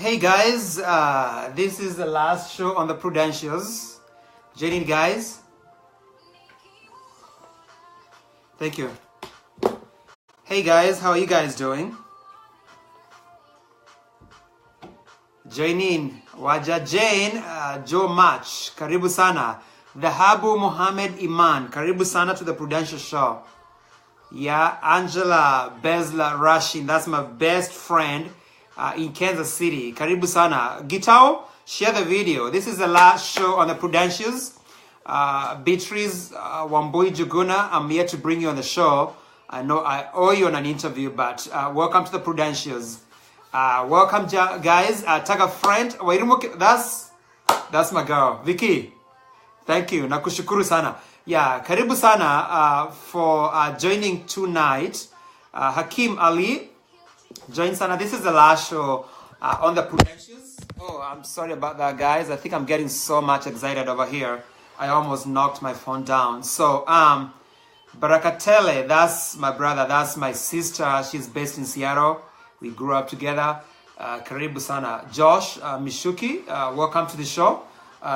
Hey guys, this is the last show on the Prudentials. Jenny, guys. Thank you. Hey guys, how are you guys doing? Janine, Waja Jane, Joe Match, Karibu Sana. Dhahabu Mohammed Iman, Karibu Sana to the Prudential Show. Yeah, Angela Bezla Rashin, that's my best friend in Kansas City. Karibu Sana. Gitao, share the video. This is the last show on the Prudentials. Beatrice Wambui Juguna, I'm here to bring you on the show. I know I owe you on an interview, but welcome to the Prudentials. Welcome, guys. Tag a friend. That's my girl, Vicky. Thank you. Nakushukuru sana. Yeah, karibu sana for joining tonight. Hakim Ali, join sana. This is the last show on the Prudentials. Oh, I'm sorry about that, guys. I think I'm getting so much excited over here. I almost knocked my phone down. So, Barakatele, that's my brother. That's my sister. She's based in Seattle. We grew up together. Karibu sana. Josh Mishuki, welcome to the show.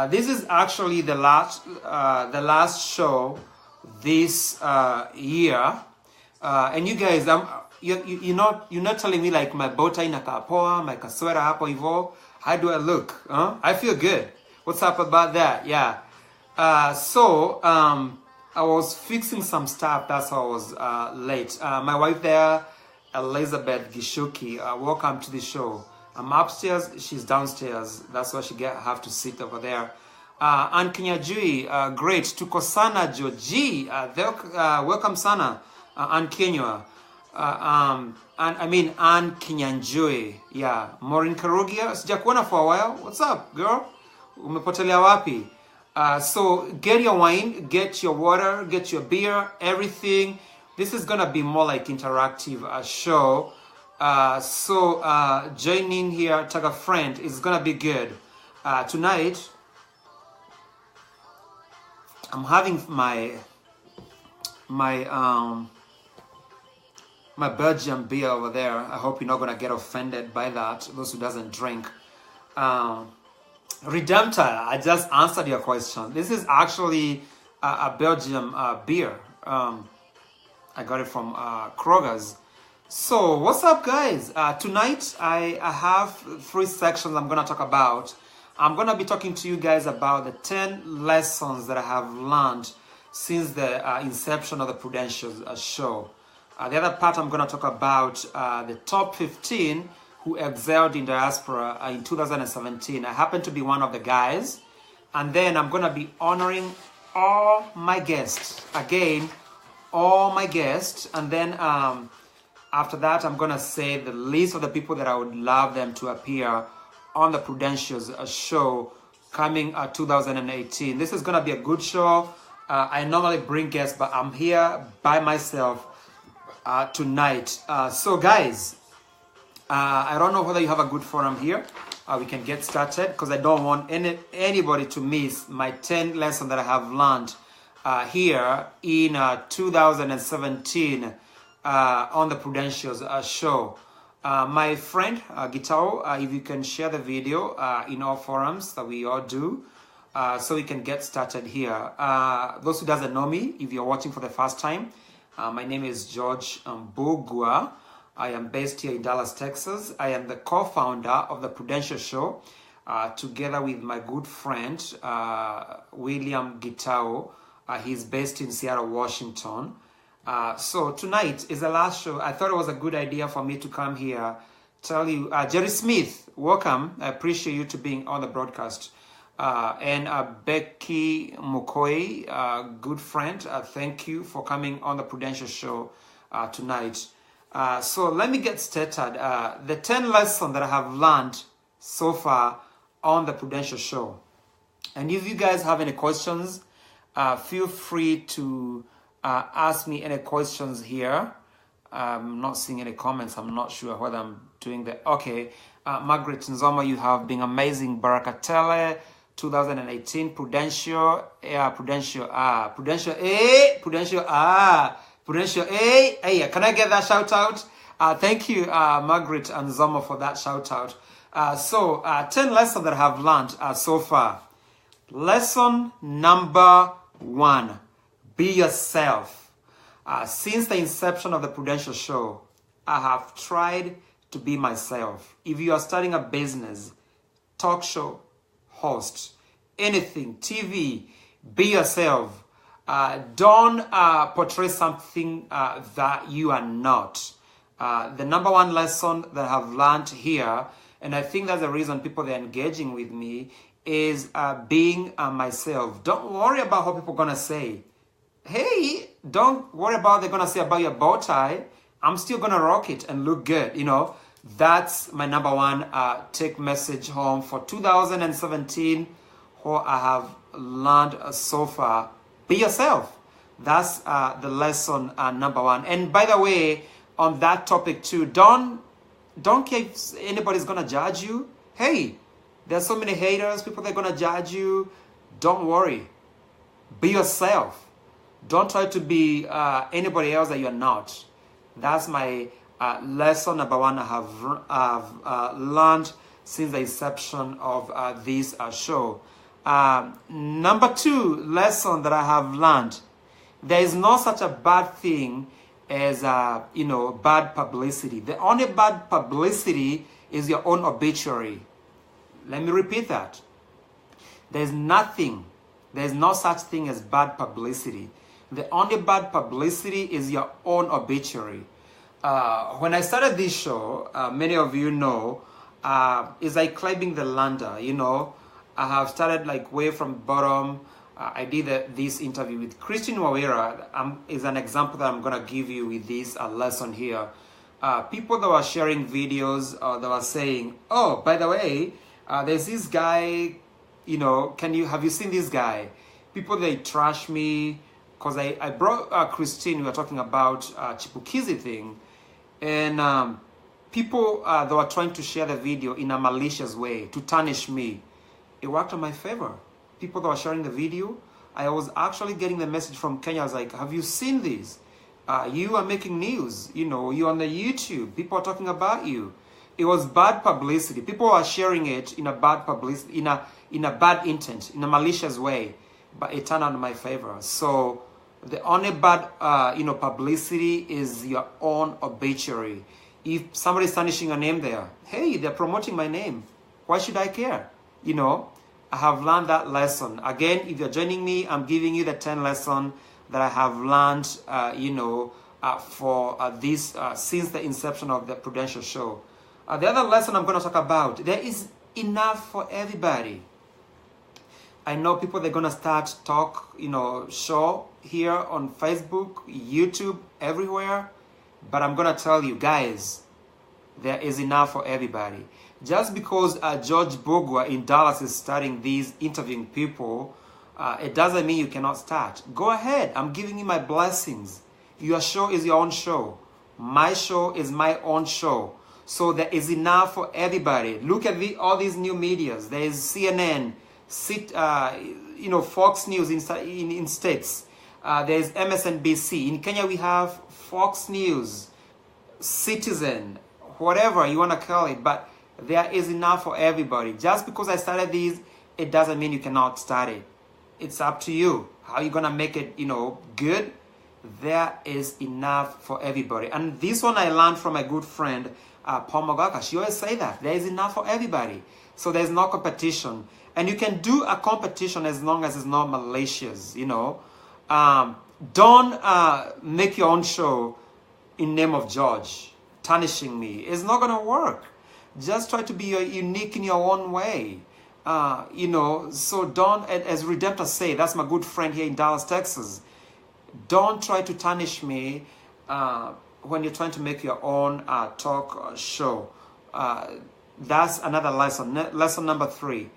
This is actually the last show this year, and you guys, you're not telling me like my bow tie nakapoa, my kaswera hapo hivo. How do I look? I feel good. What's up about that? Yeah. So I was fixing some stuff. That's how I was late. My wife there, Elizabeth Gishuki. Welcome to the show. I'm upstairs, she's downstairs. That's why she have to sit over there. Ann Kenyajui, great. Tuko sana Joji. Welcome sana, Ann Kenya. And I mean Ann Kenyanjui. Yeah. Maureen Karugia, sijakuona for a while. What's up, girl? Umepotelea wapi? So get your wine, get your water, get your beer, everything. This is gonna be more like interactive show. So joining here, tag a friend, is gonna be good. Tonight, I'm having my Belgian beer over there. I hope you're not gonna get offended by that. Those who doesn't drink. Redemptor, I just answered your question. This is actually a Belgian beer. I got it from Kroger's. So, what's up, guys? Tonight, I have 3 sections I'm going to talk about. I'm going to be talking to you guys about the 10 lessons that I have learned since the inception of the Prudentials show. The other part, I'm going to talk about the top 15 who excelled in Diaspora in 2017. I happen to be one of the guys. And then I'm going to be honoring all my guests. Again, all my guests. And then after that, I'm going to say the list of the people that I would love them to appear on the Prudentials show coming 2018. This is going to be a good show. I normally bring guests, but I'm here by myself tonight. So guys, I don't know whether you have a good forum here. We can get started because I don't want anybody to miss my 10 lessons that I have learned here in 2017 on the Prudentials show. My friend Gitao, if you can share the video in all forums that we all do, so we can get started here. Those who doesn't know me, if you're watching for the first time, my name is George Mbugua. I am based here in Dallas, Texas. I am the co-founder of the Prudential Show, together with my good friend William Gitao. He's based in Seattle, Washington. So tonight is the last show. I thought it was a good idea for me to come here, tell you, Jerry Smith, welcome. I appreciate you to being on the broadcast. And Becky Mukoi, good friend, thank you for coming on the Prudential Show tonight. So let me get started. The 10 lessons that I have learned so far on the Prudential Show. And if you guys have any questions, feel free to ask me any questions here. I'm not seeing any comments. I'm not sure whether I'm doing that. Okay. Margaret Nzoma, you have been amazing. Barakatele, 2018. Prudential. Yeah, Prudential. Prudential A. Prudential Prudential A. Hey, can I get that shout out? Thank you, Margaret Nzoma, for that shout out. 10 lessons that I have learned so far. Lesson number 1, be yourself. Since the inception of the Prudential show, I have tried to be myself. If you are starting a business, talk show, host, anything, TV, be yourself. Don't portray something that you are not. The number 1 lesson that I have learned here, and I think that's the reason people are engaging with me, is being myself. Don't worry about what people are going to say. Hey, don't worry about what they're going to say about your bow tie. I'm still going to rock it and look good, you know. That's my number 1 take message home for 2017, what I have learned so far. Be yourself. That's the lesson number 1. And by the way, on that topic too, don't care if anybody's going to judge you. Hey, there's so many haters, people that are going to judge you. Don't worry. Be yourself. Don't try to be anybody else that you're not. That's my lesson number 1 I have learned since the inception of this show. Number 2 lesson that I have learned, there is no such a bad thing as bad publicity. The only bad publicity is your own obituary. Let me repeat that. There's no such thing as bad publicity. The only bad publicity is your own obituary. When I started this show, many of you know, is like climbing the ladder, you know. I have started like way from bottom. I did this interview with Christine Wawira. Is an example that I'm going to give you with this lesson here. People that were sharing videos that were saying, oh, by the way, there's this guy, you know, have you seen this guy? People, they trash me because I brought Christine. We were talking about Chipukizi thing. And people that were trying to share the video in a malicious way to tarnish me. It worked in my favor. People that were sharing the video, I was actually getting the message from Kenya. I was like, have you seen this? You are making news. You know, you're on the YouTube. People are talking about you. It was bad publicity. People are sharing it in a bad publicity, in a bad intent, in a malicious way. But it turned out in my favor. So the only bad publicity is your own obituary. If somebody's tarnishing a name there, hey, they're promoting my name. Why should I care? You know, I have learned that lesson. Again, if you're joining me, I'm giving you the 10 lesson that I have learned, for this since the inception of the Prudential show. The other lesson I'm going to talk about, there is enough for everybody. I know people, they're going to start show here on Facebook, YouTube, everywhere. But I'm going to tell you guys, there is enough for everybody. Just because George Bogwa in Dallas is starting these interviewing people, it doesn't mean you cannot start. Go ahead. I'm giving you my blessings. Your show is your own show. My show is my own show. So there is enough for everybody. Look at all these new medias. There is CNN, Fox News in States. There is MSNBC. In Kenya, we have Fox News, Citizen, whatever you want to call it. But there is enough for everybody. Just because I started these, it doesn't mean you cannot start it. It's up to you. How you going to make it, good? There is enough for everybody. And this one I learned from my good friend, Paul Mogaka. She always say that. There is enough for everybody. So there's no competition. And you can do a competition as long as it's not malicious, Don't make your own show in name of George, tarnishing me. It's not going to work. Just try to be unique in your own way. So don't, as Redemptor say, that's my good friend here in Dallas, Texas. Don't try to tarnish me when you're trying to make your own talk show. That's another lesson. Lesson number 3.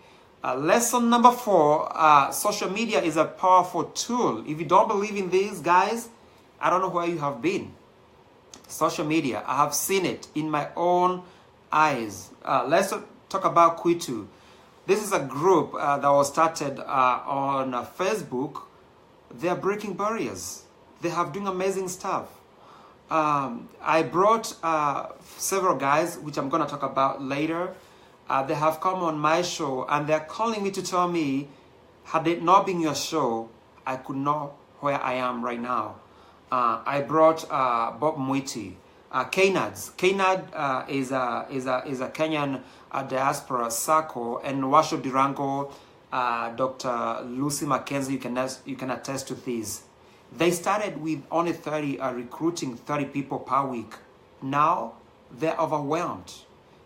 Lesson number 4, social media is a powerful tool. If you don't believe in these guys, I don't know where you have been. Social media, I have seen it in my own eyes. Let's talk about Kwitu. This is a group that was started on Facebook. They are breaking barriers. They have doing amazing stuff. I brought several guys, which I'm going to talk about later. They have come on my show and they're calling me to tell me, had it not been your show, I could not where I am right now. I brought Bob Mwiti, Kaynad. Kaynad is a Kenyan diaspora circle, and Washo Durango, Dr. Lucy Mackenzie, you can attest to this. They started with only 30, recruiting 30 people per week. Now they're overwhelmed.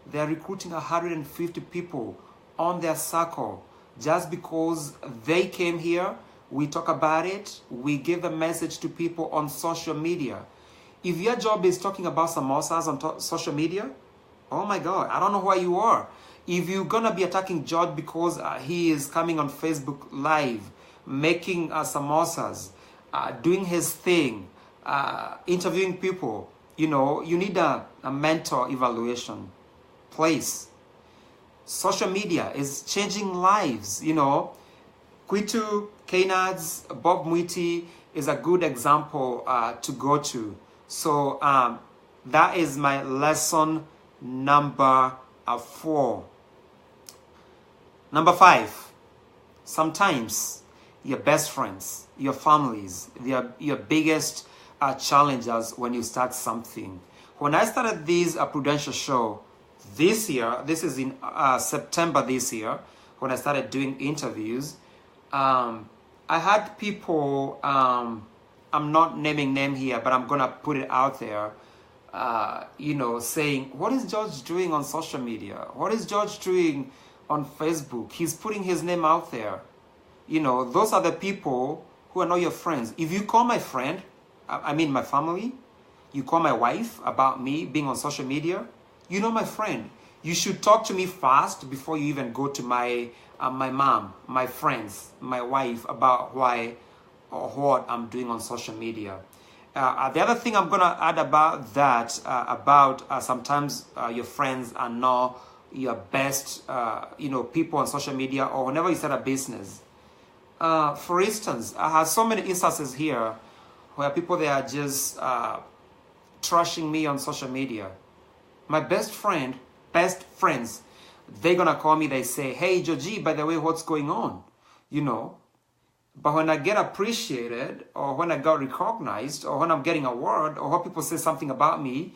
They're recruiting 150 people on their circle just because they came here. We talk about it. We give the message to people on social media. If your job is talking about samosas on social media, oh my God, I don't know where you are. If you're going to be attacking George because he is coming on Facebook Live, making samosas, doing his thing, interviewing people, you know, you need a mentor evaluation. Please. Social media is changing lives, you know. Kwitu, Kaynad's, Bob Mwiti is a good example to go to. So that is my lesson number 4. Number 5, sometimes your best friends, your families, your biggest challenges when you start something. When I started this Prudential show this year, this is in September this year, when I started doing interviews, I had people, I'm not naming name here, but I'm going to put it out there, you know, saying, what is George doing on social media? What is George doing on Facebook? He's putting his name out there. You know, those are the people who are not your friends. If you call my friend, I mean my family, you call my wife about me being on social media, you know my friend. You should talk to me first before you even go to my mom, my friends, my wife about why or what I'm doing on social media. The other thing I'm going to add about that, sometimes your friends are not your best, you know, people on social media or whenever you start a business. For instance, I have so many instances here where people, they are just trashing me on social media. My best friends, they're going to call me, they say, hey, Georgie, by the way, what's going on? You know, but when I get appreciated or when I got recognized or when I'm getting a award or when people say something about me,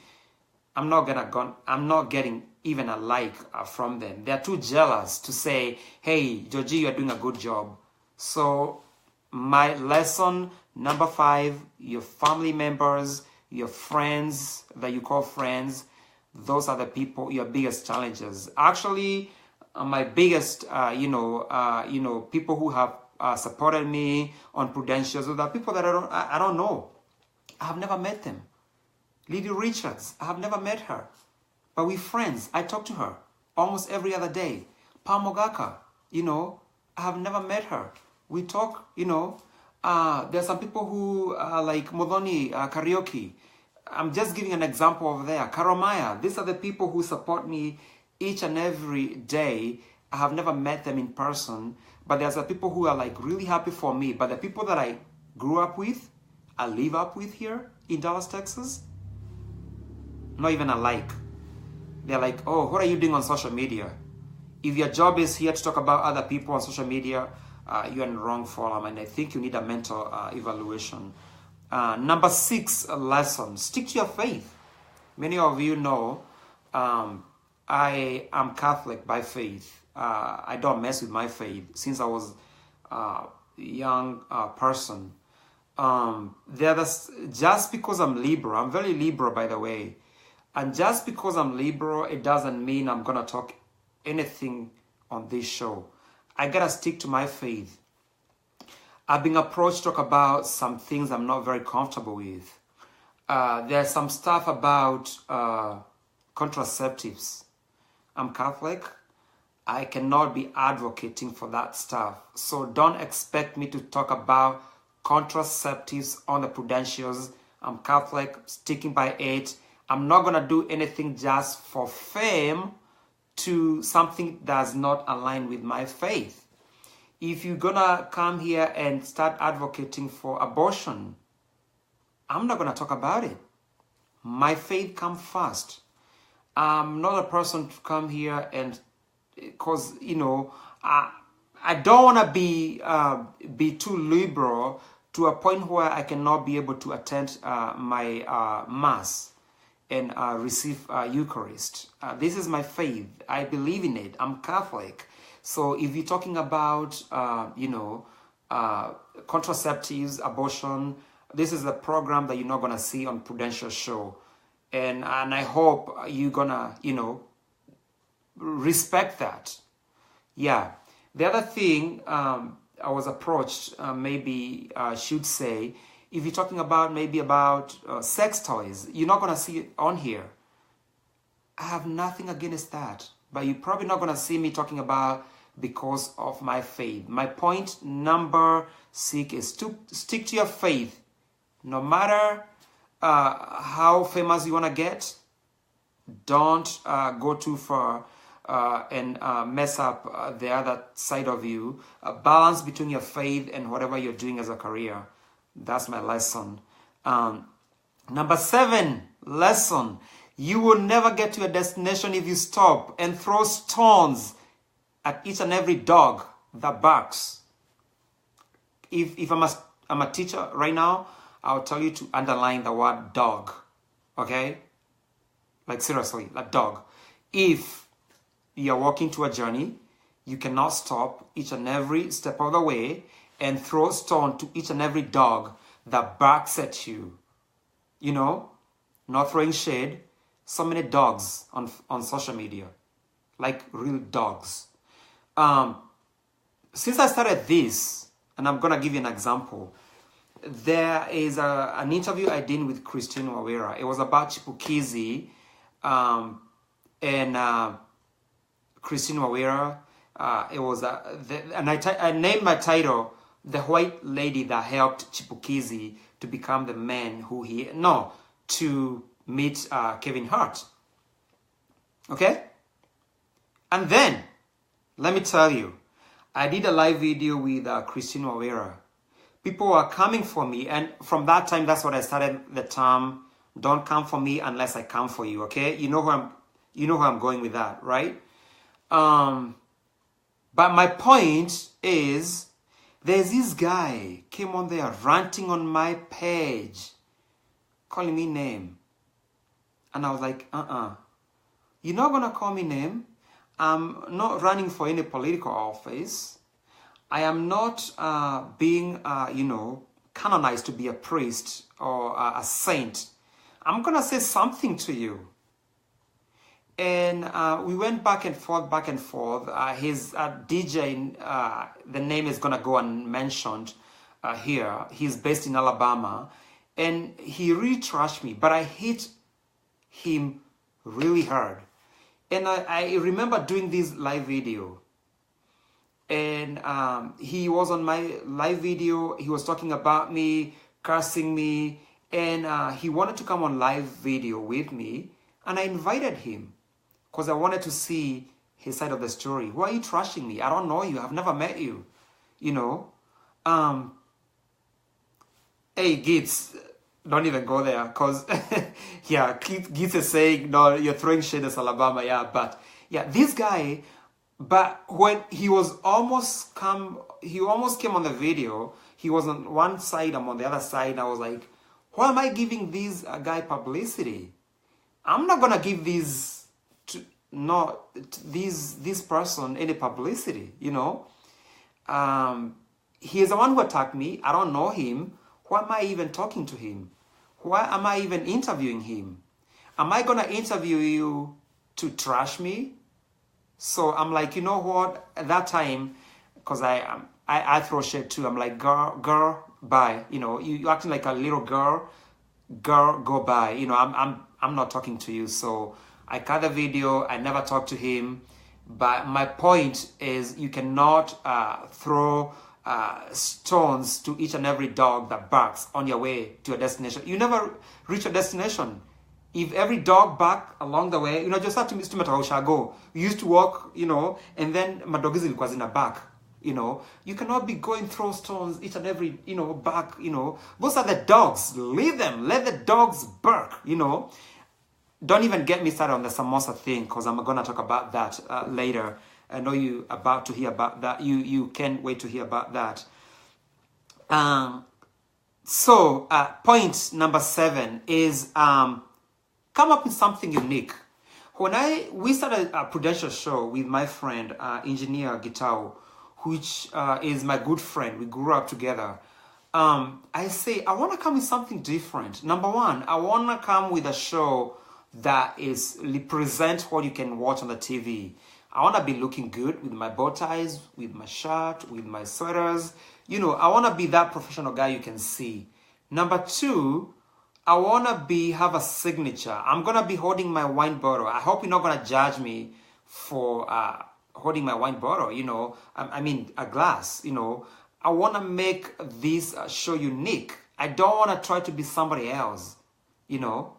I'm not getting even a like from them. They're too jealous to say, hey, Georgie, you're doing a good job. So my lesson number 5, your family members, your friends that you call friends, those are the people, your biggest challenges. Actually, my biggest, people who have supported me on Prudentials, those are people that I don't know. I have never met them. Lily Richards, I have never met her. But we're friends. I talk to her almost every other day. Pam Mogaka, you know, I have never met her. We talk, you know. There are some people who like Modoni, Karaoke. I'm just giving an example over there. Karomaya, these are the people who support me each and every day. I have never met them in person, but there's the people who are like really happy for me. But the people that I grew up with, I live up with here in Dallas, Texas, not even alike. They're like, oh, what are you doing on social media? If your job is here to talk about other people on social media, you're in the wrong forum, and I think you need a mental evaluation. Number 6 lesson, stick to your faith. Many of you know I am Catholic by faith. I don't mess with my faith since I was a young person. Just because I'm liberal, I'm very liberal by the way, and just because I'm liberal, it doesn't mean I'm going to talk anything on this show. I got to stick to my faith. I've been approached to talk about some things I'm not very comfortable with. There's some stuff about contraceptives. I'm Catholic. I cannot be advocating for that stuff. So don't expect me to talk about contraceptives on the Prudentials. I'm Catholic, sticking by it. I'm not going to do anything just for fame to something that's not aligned with my faith. If you're going to come here and start advocating for abortion, I'm not going to talk about it. My faith comes first. I'm not a person to come here and because, you know, I don't want to be too liberal to a point where I cannot be able to attend my Mass and receive Eucharist. This is my faith. I believe in it. I'm Catholic. So if you're talking about, you know, contraceptives, abortion, this is a program that you're not going to see on Prudentials show. And I hope you're going to, you know, respect that. Yeah. The other thing, I was approached, maybe I should say, if you're talking about maybe about sex toys, you're not going to see it on here. I have nothing against that. But you're probably not going to see me talking about because of my faith. My point number 6 is to stick to your faith. No matter how famous you want to get, don't go too far and mess up the other side of you. Balance between your faith and whatever you're doing as a career. That's my lesson. Number 7 lesson. You will never get to your destination if you stop and throw stones at each and every dog that barks. If I'm a teacher right now, I'll tell you to underline the word dog. Okay? Like seriously, a dog. If you're walking to a journey, you cannot stop each and every step of the way and throw stone to each and every dog that barks at you. You know? Not throwing shade. So many dogs on social media. Like real dogs. Since I started this, and I'm going to give you an example, there is an interview I did with Christine Wawera. It was about Chipukizi and Christine Wawera. It was and I named my title, The White Lady That Helped Chipukizi to Become the Man to meet Kevin Hart. Okay? And then, let me tell you, I did a live video with Christine Wawera. People were coming for me, and from that time, that's what I started the term, don't come for me unless I come for you, okay? You know where I'm going with that, right? But my point is, there's this guy came on there ranting on my page, calling me name. And I was like, you're not going to call me name. I'm not running for any political office. I am not being, canonized to be a priest or a saint. I'm going to say something to you. And we went back and forth. His DJ, the name is going to go unmentioned here. He's based in Alabama. And he really trashed me. But I hit him really hard. And I remember doing this live video. And he was on my live video. He was talking about me, cursing me. And he wanted to come on live video with me. And I invited him. Because I wanted to see his side of the story. Why are you trashing me? I don't know you. I've never met you. You know? Hey, Gitz, don't even go there. Because, yeah, Gitz is saying, no, you're throwing shade at Alabama. Yeah, but, yeah, this guy, but when he almost came on the video. He was on one side, I'm on the other side. And I was like, why am I giving this guy publicity? I'm not going to give this person any publicity, you know. He is the one who attacked me. I don't know him. Why am I even talking to him? Why am I even interviewing him? Am I gonna interview you to trash me? So I'm like, you know what? At that time, because I throw shit too. I'm like, girl, bye. You know, you acting like a little girl, go bye. You know, I'm not talking to you. So I cut the video. I never talked to him. But my point is, you cannot throw stones to each and every dog that barks on your way to your destination. You never reach your destination. If every dog bark along the way, you know, just have to go. We used to walk, you know, and then my dog is in the back. You know, you cannot be going throw stones each and every, you know, bark, you know. Those are the dogs. Leave them. Let the dogs bark, you know. Don't even get me started on the samosa thing, because I'm going to talk about that later. I know you about to hear about that. You can't wait to hear about that. So point number 7 is come up with something unique. When we started a Prudential show with my friend, engineer Gitao, which is my good friend. We grew up together. I say, I want to come with something different. Number 1, I want to come with a show that represent what you can watch on the TV. I want to be looking good with my bow ties, with my shirt, with my sweaters. You know, I want to be that professional guy you can see. Number 2, I want to have a signature. I'm going to be holding my wine bottle. I hope you're not going to judge me for holding my wine bottle, you know. I mean, a glass, you know. I want to make this show unique. I don't want to try to be somebody else, you know.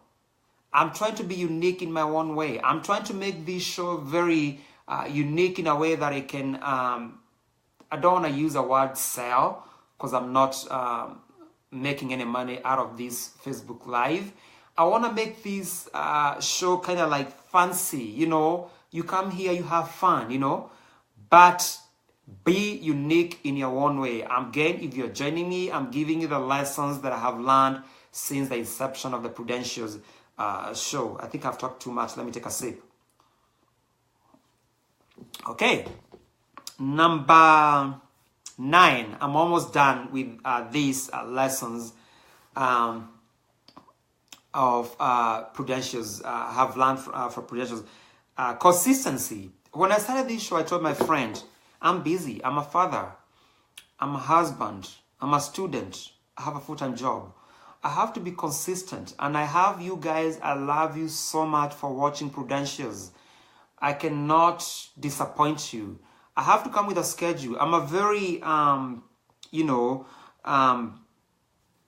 I'm trying to be unique in my own way. I'm trying to make this show very unique in a way that I can, I don't want to use the word sell because I'm not making any money out of this Facebook Live. I want to make this show kind of like fancy, you know. You come here, you have fun, you know. But be unique in your own way. Again, if you're joining me, I'm giving you the lessons that I have learned since the inception of the Prudentials show. I think I've talked too much. Let me take a sip. Okay. Number 9. I'm almost done with these lessons of Prudentials. I have learned for Prudentials. Consistency. When I started this show, I told my friend, I'm busy. I'm a father. I'm a husband. I'm a student. I have a full-time job. I have to be consistent. And I have you guys. I love you so much for watching Prudentials. I cannot disappoint you. I have to come with a schedule. I'm a very,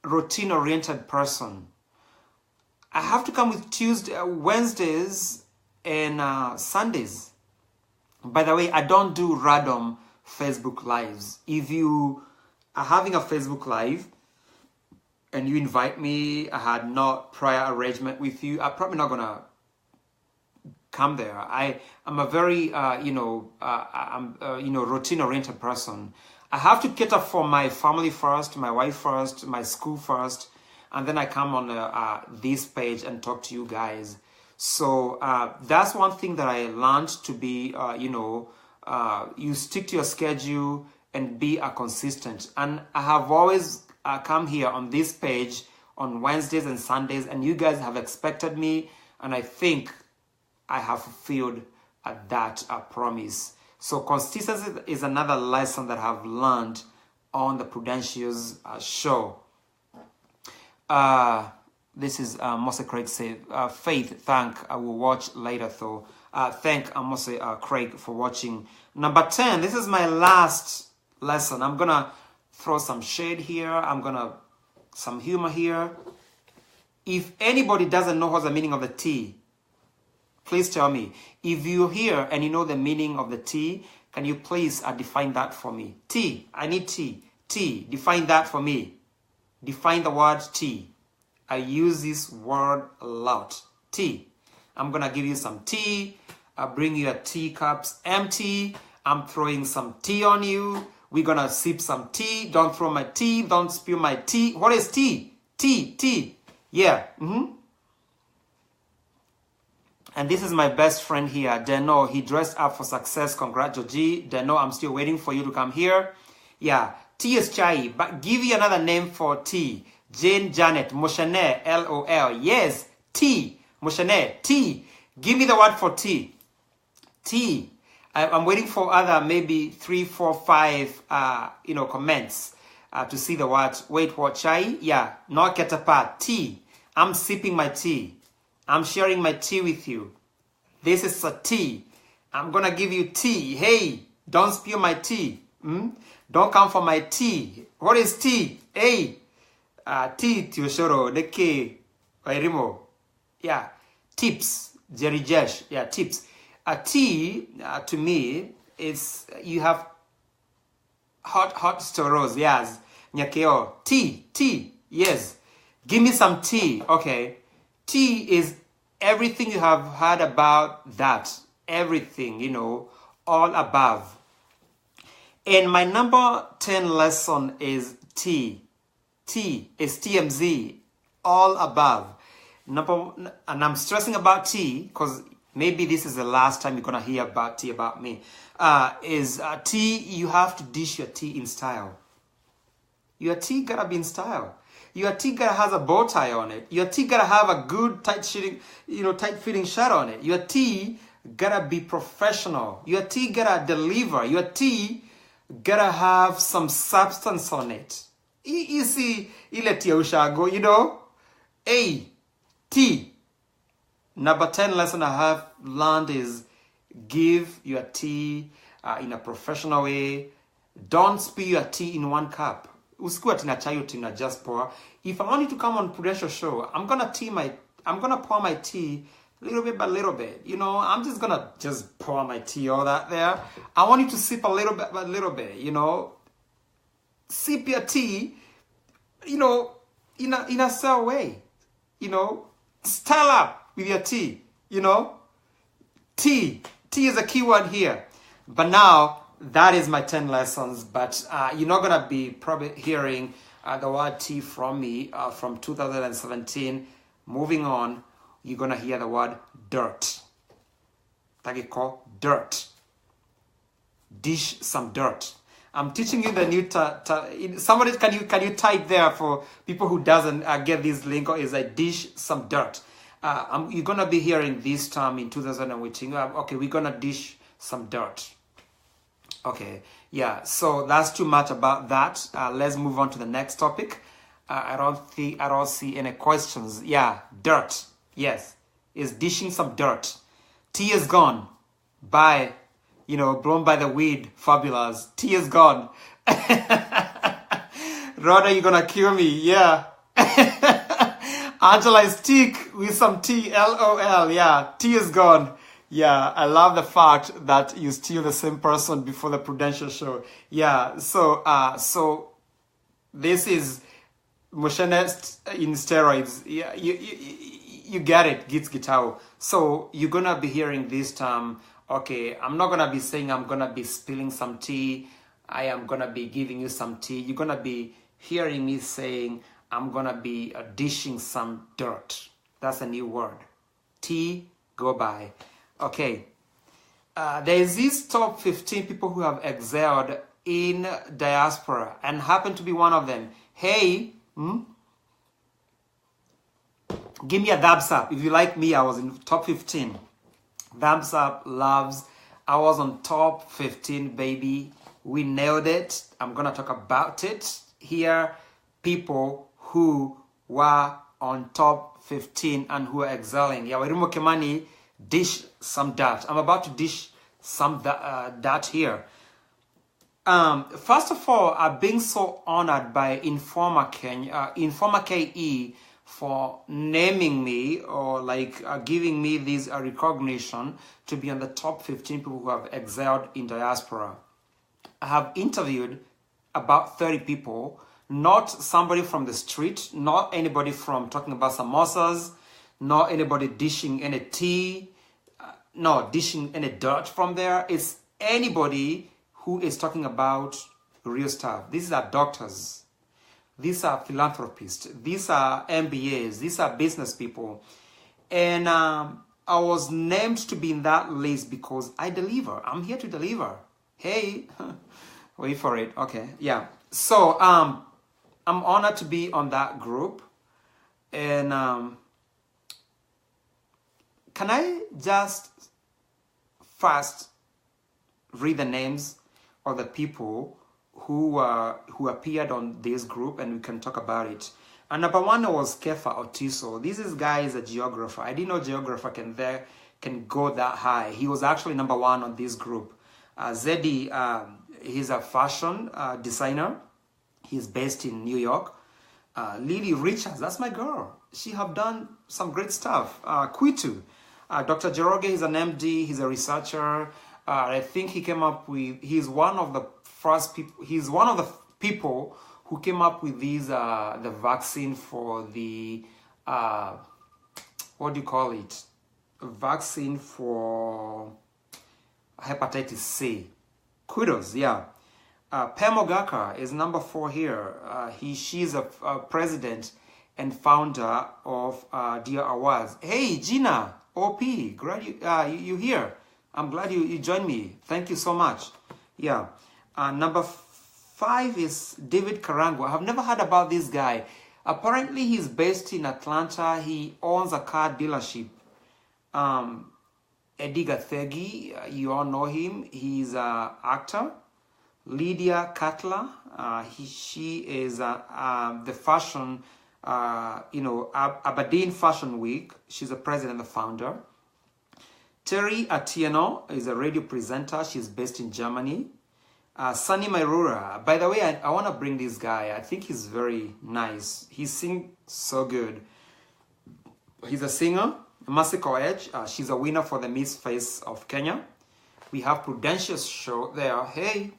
routine-oriented person. I have to come with Wednesdays, and Sundays. By the way, I don't do random Facebook Lives. If you are having a Facebook Live and you invite me, I had not prior arrangement with you, I'm probably not going to come there. I'm a very, routine-oriented person. I have to cater for my family first, my wife first, my school first, and then I come on this page and talk to you guys. So that's one thing that I learned to be, you stick to your schedule and be consistent. And I have always come here on this page on Wednesdays and Sundays, and you guys have expected me, and I think I have fulfilled that promise. So consistency is another lesson that I've learned on the Prudentials show. This is Mose Craig say, Faith, I will watch later though. Thank Mose Craig for watching. Number 10, this is my last lesson. I'm going to throw some shade here. Some humor here. If anybody doesn't know what's the meaning of the T, please tell me. If you're here and you know the meaning of the T, can you please define that for me? T, I need T. T, define that for me. Define the word T. I use this word a lot. Tea. I'm going to give you some tea. I'll bring you a teacups empty. I'm throwing some tea on you. We're going to sip some tea. Don't throw my tea. Don't spill my tea. What is tea? Tea. Yeah. And this is my best friend here, Deno. He dressed up for success. Congrats, Joji. Deno, I'm still waiting for you to come here. Yeah. Tea is chai. But give you another name for tea. Jane Janet, Moshane, LOL. Yes, T, Moshane, T. Give me the word for T. T. I'm waiting for other maybe 3, 4, 5, comments to see the word. Wait, what, chai? Yeah, no ketapa, tea. I'm sipping my tea. I'm sharing my tea with you. This is a tea. I'm going to give you tea. Hey, don't spill my tea. Don't come for my tea. What is tea? Hey. Tea Tioshoro, Neke, Wairimo. Yeah, tips, Jerry Jesh. Yeah, tips. Tea, to me, is you have hot storos. Yes. Nyakeo. Tea. Yes. Give me some tea. Okay. Tea is everything you have heard about that. Everything, all above. And my number 10 lesson is T. T is TMZ, all above. And I'm stressing about T because maybe this is the last time you're going to hear about T about me. T, you have to dish your tea in style. Your tea gotta be in style. Your tea gotta have a bow tie on it. Your tea gotta have a good tight-fitting shirt on it. Your tea gotta be professional. Your tea gotta deliver. Your tea gotta have some substance on it. You see, ile tea ushago, A, T. Number 10 lesson I have learned is give your tea in a professional way. Don't spill your tea in one cup. Usikuwa tina chayo tina just pour. If I want you to come on Prudentials show, I'm gonna pour my tea little bit by little bit. I'm just gonna pour my tea all that there. I want you to sip a little bit by little bit. Sip your tea, in a certain way. Style up with your tea. Tea is a key word here. But now, that is my 10 lessons. But you're not going to be probably hearing the word tea from me from 2017. Moving on, you're going to hear the word dirt. Tagiko, dirt. Dish some dirt. I'm teaching you the new somebody can you type there for people who doesn't get this link, or is dish some dirt. You're gonna be hearing this term in 2018. Okay, we're gonna dish some dirt. Okay, yeah. So that's too much about that. Let's move on to the next topic. I don't see any questions. Yeah, dirt. Yes, is dishing some dirt. Tea is gone. Bye. Blown by the wind, fabulous. Tea is gone. Rhoda, you're gonna kill me, yeah. Angela is tick with some tea, LOL, yeah. Tea is gone. Yeah, I love the fact that you steal the same person before the Prudentials show. Yeah, so this is Moshene in steroids. Yeah, you get it, Gits Gitao. So you're gonna be hearing this term. Okay, I'm not going to be saying I'm going to be spilling some tea. I am going to be giving you some tea. You're going to be hearing me saying I'm going to be dishing some dirt. That's a new word. Tea, go by. Okay. There is these top 15 people who have excelled in diaspora and happen to be one of them. Hey, give me a thumbs up. If you like me, I was in top 15. Thumbs up, loves. I was on top 15, baby. We nailed it. I'm going to talk about it here. People who were on top 15 and who are excelling. Yawerimu Kimani, dish some dirt. I'm about to dish some dirt here. First of all, I'm being so honored by Informer KE for naming me or giving me this recognition to be on the top 15 people who have excelled in diaspora. I have interviewed about 30 people, not somebody from the street, not anybody from talking about samosas, not anybody dishing any tea, dishing any dirt from there. It's anybody who is talking about real stuff. These are doctors. These are philanthropists. These are MBAs. These are business people. And I was named to be in that list because I deliver. I'm here to deliver. Hey, wait for it. Okay, yeah. So I'm honored to be on that group. And can I just first read the names of the people who appeared on this group, and we can talk about it. And number one was Kefa Otiso. This guy is a geographer. I didn't know geographer can go that high. He was actually number one on this group. Zeddy, he's a fashion designer. He's based in New York. Lily Richards, that's my girl. She have done some great stuff. Kwitu, Dr. Jeroge, he's an MD. He's a researcher. I think he's one of the first people. He's one of the people who came up with the vaccine for the what do you call it? A vaccine for hepatitis C. Kudos, yeah. Pemogaka is number 4 here. She's a president and founder of Dear Awards. Hey, Gina, OP, glad you here. I'm glad you joined me. Thank you so much. Yeah. Number 5 is David Karango. I've never heard about this guy. Apparently, he's based in Atlanta. He owns a car dealership. Eddie Gathegi, you all know him. He's an actor. Lydia Cutler, she is the fashion, Aberdeen Fashion Week. She's the president and the founder. Terry Atieno is a radio presenter. She's based in Germany. Sunny Mairura. By the way, I want to bring this guy. I think he's very nice. He sings so good. He's a singer. Masiko Edge. She's a winner for the Miss Face of Kenya. We have Prudentials show there. Hey.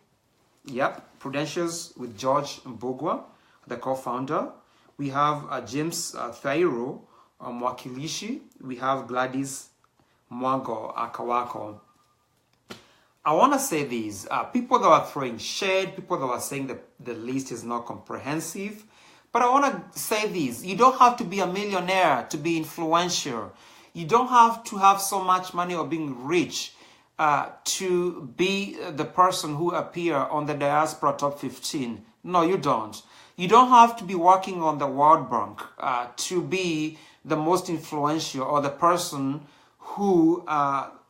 Yep. Prudentials with George Mbugwa, the co-founder. We have James Thairo, Mwakilishi. We have Gladys Mwango Akawako. I want to say these. People that are throwing shade, people that are saying that the list is not comprehensive. But I want to say these. You don't have to be a millionaire to be influential. You don't have to have so much money or being rich to be the person who appear on the Diaspora Top 15. No, you don't. You don't have to be working on the World Bank to be the most influential or the person who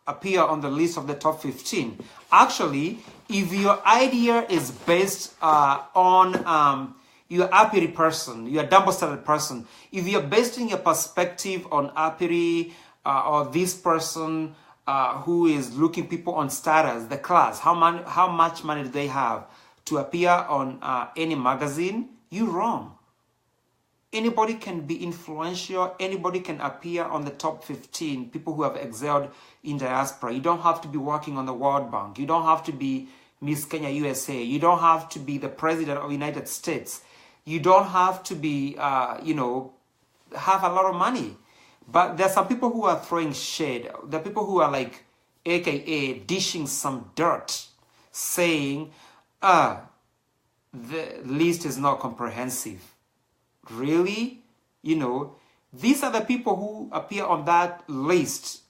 appear on the list of the top 15. Actually, if your idea is based on you're Apiri person, you're a double-standard person, if you're basing your perspective on Apiri or this person who is looking people on status, the class, how much money do they have to appear on any magazine, you're wrong. Anybody can be influential. Anybody can appear on the top 15, people who have excelled in diaspora. You don't have to be working on the World Bank. You don't have to be Miss Kenya USA. You don't have to be the President of the United States. You don't have to be, have a lot of money. But there's some people who are throwing shade. There are people who are like, AKA, dishing some dirt, saying, the list is not comprehensive. Really? These are the people who appear on that list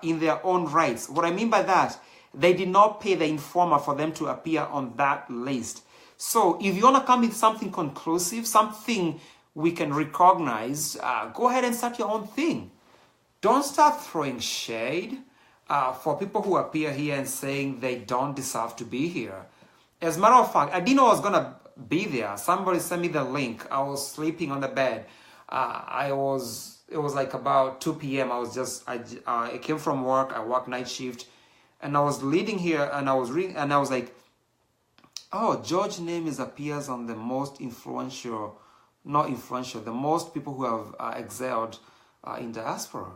in their own rights. What I mean by that, they did not pay the informer for them to appear on that list. So if you want to come with something conclusive, something we can recognize, go ahead and start your own thing. Don't start throwing shade for people who appear here and saying they don't deserve to be here. As a matter of fact, I didn't know I was going to be there. Somebody sent me the link. I was sleeping on the bed. It was like about 2 p.m. I came from work. I worked night shift, and I was leading here, and I was reading, and I was like, oh, George's name appears on the most influential, not influential, the most people who have excelled in diaspora.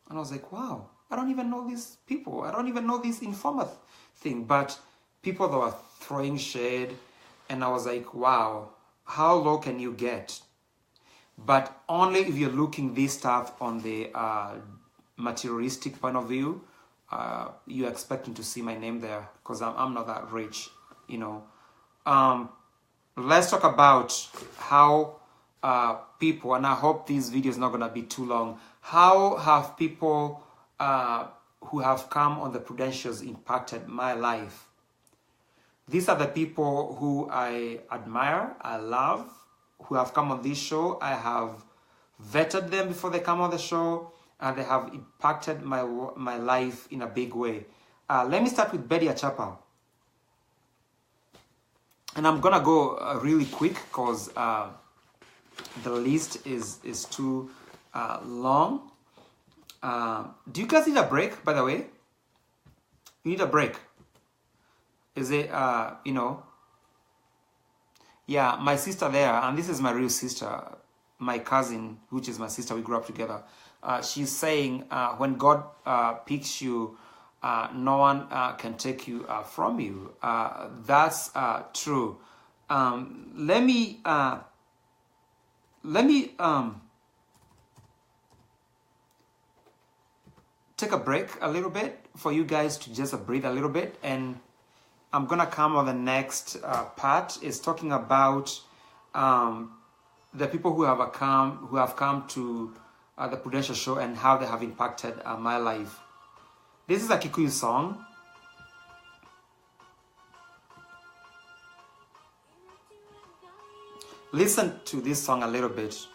And I was like, wow, I don't even know these people. I don't even know this informer thing. But people that were throwing shade, and I was like, wow, how low can you get? But only if you're looking this stuff on the materialistic point of view, you're expecting to see my name there, because I'm not that rich, Let's talk about how people, and I hope this video is not going to be too long, how have people who have come on the Prudentials impacted my life? These are the people who I admire, I love, who have come on this show. I have vetted them before they come on the show, and they have impacted my life in a big way. Let me start with Betty Achapa. And I'm going to go really quick because the list is too long. Do you guys need a break, by the way? You need a break. Is it, yeah, my sister there, and this is my real sister, my cousin, which is my sister, we grew up together. She's saying, when God picks you, no one can take you from you. That's true. Let me take a break a little bit for you guys to just breathe a little bit, and I'm gonna come on the next part. Is talking about the people who have come to the Prudential show and how they have impacted my life. This is a Kikuyu song. Listen to this song a little bit.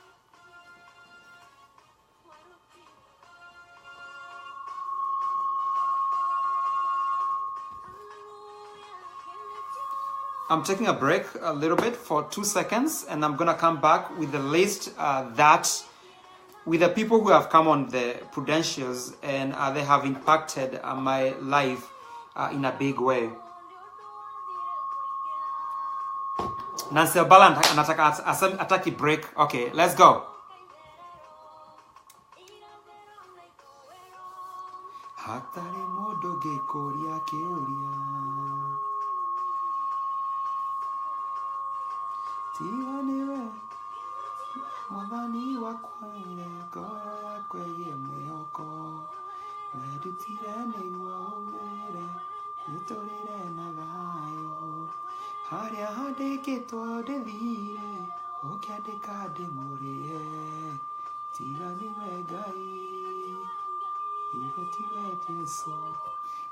I'm taking a break a little bit for 2 seconds, and I'm gonna come back with the list with the people who have come on the Prudentials and they have impacted my life in a big way. Nancy Obala anataka ataki break. Okay, let's go. Hatari modoge koria keoria. Tianiwe mwadhani wa kwaile goya kweye meoko. Medutire negwa umere nitorire nagayo. Haria hadeke to de vire okyadeka de morie. Tianiwe gai.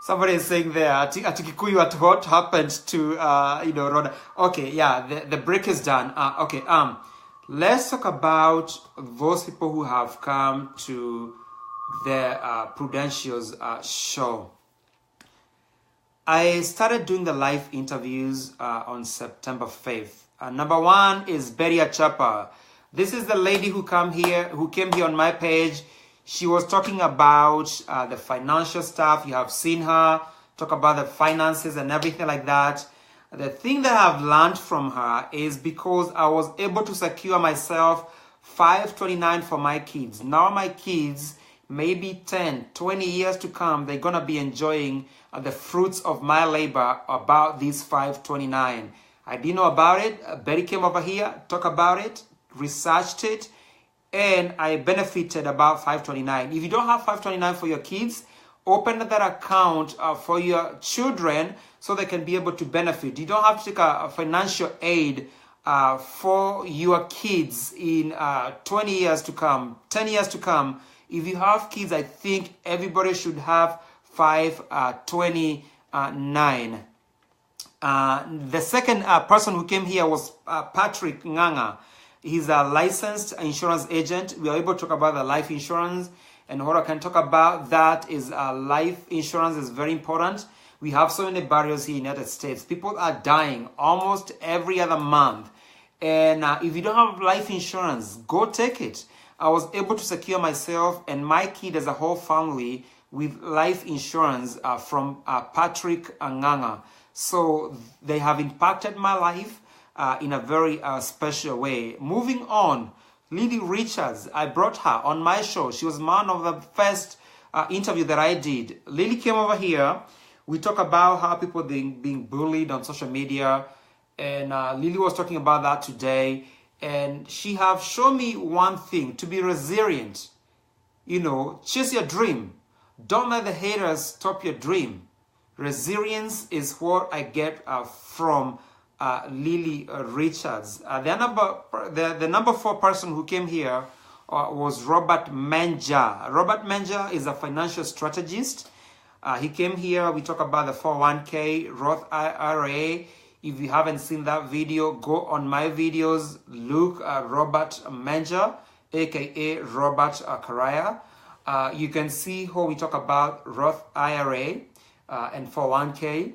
Somebody is saying there, Atikikuyu at what happened to Rhoda. Okay, yeah, the break is done. Okay, let's talk about those people who have come to the Prudentials show. I started doing the live interviews on September 5th. Number one is Betty Achapa. This is the lady who came here on my page. She was talking about the financial stuff. You have seen her talk about the finances and everything like that. The thing that I've learned from her is because I was able to secure myself 529 for my kids. Now my kids, maybe 10, 20 years to come, they're going to be enjoying the fruits of my labor about these 529. I didn't know about it. Betty came over here, talked about it, researched it, and I benefited about 529. If you don't have 529 for your kids, open that account for your children so they can be able to benefit. You don't have to take a financial aid for your kids in 20 years to come, 10 years to come. If you have kids, I think everybody should have 529. The second person who came here was Patrick Nganga. He's a licensed insurance agent. We are able to talk about the life insurance. And what I can talk about that is life insurance is very important. We have so many barriers here in the United States. People are dying almost every other month. And if you don't have life insurance, go take it. I was able to secure myself and my kid as a whole family with life insurance from Patrick Nganga. So they have impacted my life in a very special way. Moving on, Lily Richards, I brought her on my show. She was one of the first interview that I did. Lily came over here. We talk about how people being bullied on social media. And Lily was talking about that today. And she have shown me one thing, to be resilient. Chase your dream. Don't let the haters stop your dream. Resilience is what I get from Lily Richards. The number 4 person who came here was Robert Menja. Robert Menja is a financial strategist. He came here. We talk about the 401k, Roth IRA. If you haven't seen that video, go on my videos. Look at Robert Menja, aka Robert Karaya. You can see how we talk about Roth IRA and 401k.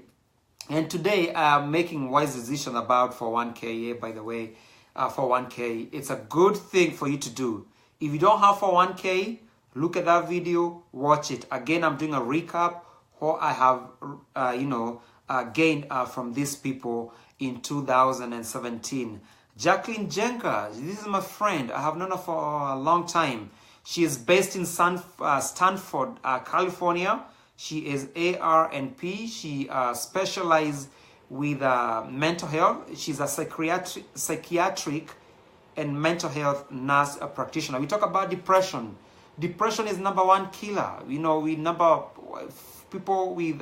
And today I'm making wise decision about 401k. By the way, 401k, it's a good thing for you to do. If you don't have 401k, look at that video, watch it. Again, I'm doing a recap what I have, gained from these people in 2017. Jacqueline Jenker, this is my friend. I have known her for a long time. She is based in Stanford, California. She is ARNP. She specializes with mental health. She's a psychiatric and mental health nurse practitioner. We talk about depression. Depression is #1 killer. You know, people with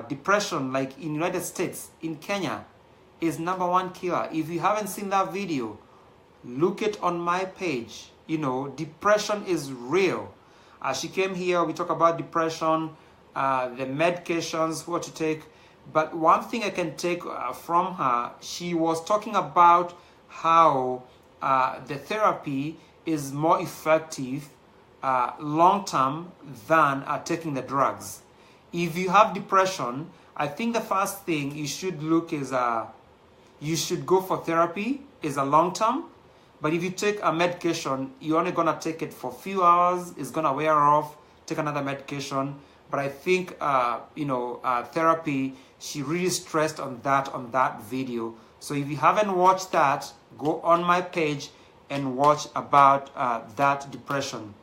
depression, like in United States, in Kenya, is #1 killer. If you haven't seen that video, look it on my page. You know, depression is real. She came here, we talk about depression, the medications, what to take. But one thing I can take from her, she was talking about how the therapy is more effective long-term than taking the drugs. If you have depression, I think the first thing you should look is you should go for therapy is a long-term. But if you take a medication, you're only gonna take it for a few hours. It's gonna wear off. Take another medication. But I think therapy. She really stressed on that video. So if you haven't watched that, go on my page and watch about that depression.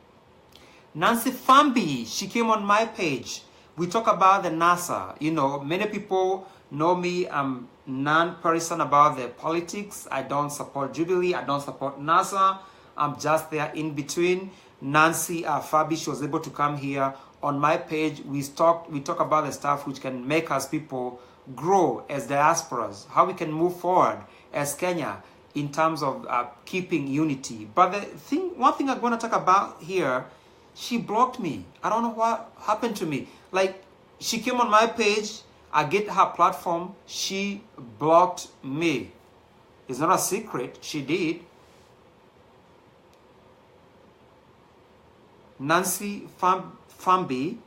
Nancy Famby, she came on my page. We talk about the NASA. You know, many people know me. I'm non-partisan about the politics. I don't support Jubilee. I don't support NASA. I'm just there in between. Nancy Fabi, she was able to come here on my page. We talk about the stuff which can make us people grow as diasporas, how we can move forward as Kenya in terms of keeping unity. But one thing I'm going to talk about here, she blocked me. I don't know what happened to me. Like, she came on my page, I get her platform, she blocked me. It's not a secret, she did. Nancy Famby,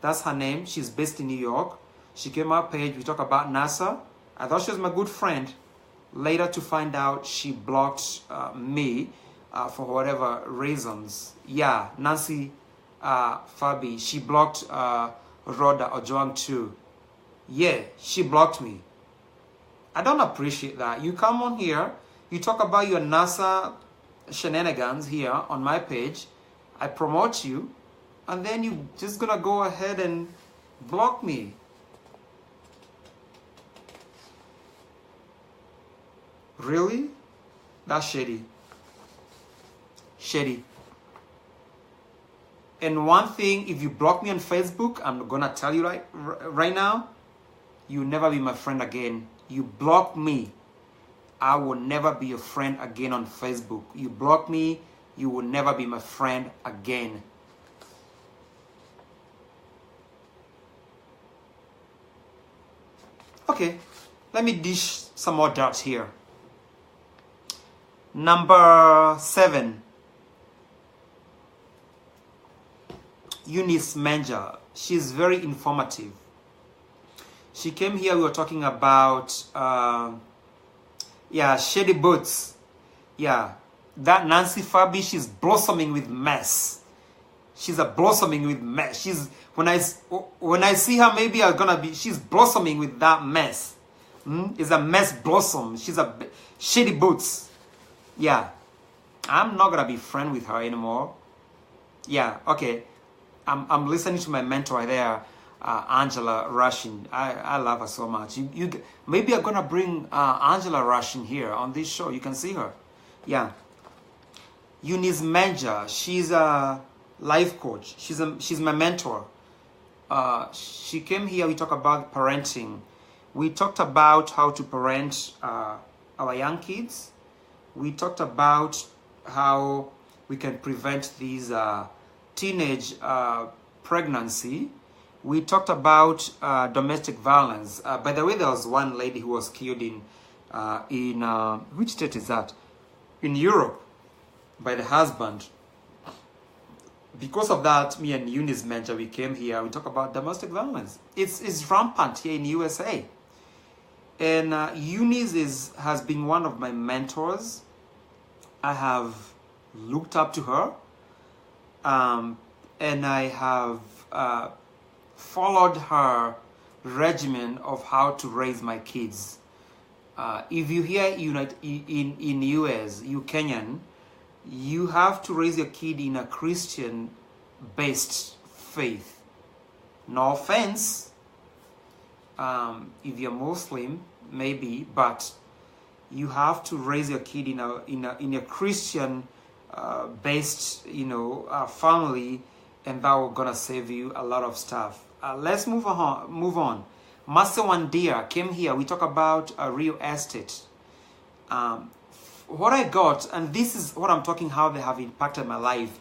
that's her name. She's based in New York. She came on our page. We talk about NASA. I thought she was my good friend. Later to find out she blocked me for whatever reasons. Yeah, Nancy Fabi, she blocked Rhoda Ojuang too. Yeah, she blocked me. I don't appreciate that. You come on here, you talk about your NASA shenanigans here on my page. I promote you, and then you just gonna go ahead and block me. Really? That's shady. Shady. And one thing, if you block me on Facebook, I'm gonna tell you right now, you'll never be my friend again. You block me, I will never be your friend again on Facebook. You block me, you will never be my friend again. Okay, let me dish some more dirt here. Number 7. Eunice Menja. She's very informative. She came here, we were talking about, shady boots. Yeah, that Nancy Fabi, she's blossoming with mess. She's a blossoming with mess. She's, when I see her, maybe she's blossoming with that mess. It's a mess blossom. She's a shady boots. Yeah, I'm not gonna be friend with her anymore. Yeah, okay. I'm listening to my mentor there, Angela Rushin. I love her so much. Maybe I'm gonna bring Angela Rushin here on this show. You can see her. Yeah. Eunice Menja. She's a life coach. She's my mentor. She came here. We talked about parenting. We talked about how to parent our young kids. We talked about how we can prevent these teenage pregnancy. We talked about domestic violence. By the way, there was one lady who was killed in which state is that? In Europe, by the husband. Because of that, me and Eunice Menja, we came here. We talk about domestic violence. It's rampant here in USA. And Eunice has been one of my mentors. I have looked up to her. And I have followed her regimen of how to raise my kids. If you hear in US, you Kenyan, you have to raise your kid in a Christian-based faith. No offense, if you're Muslim, maybe, but you have to raise your kid in a Christian based, family, and that will gonna save you a lot of stuff. Let's move on. Master Wandia came here. We talk about real estate. What I got, and this is what I'm talking, how they have impacted my life.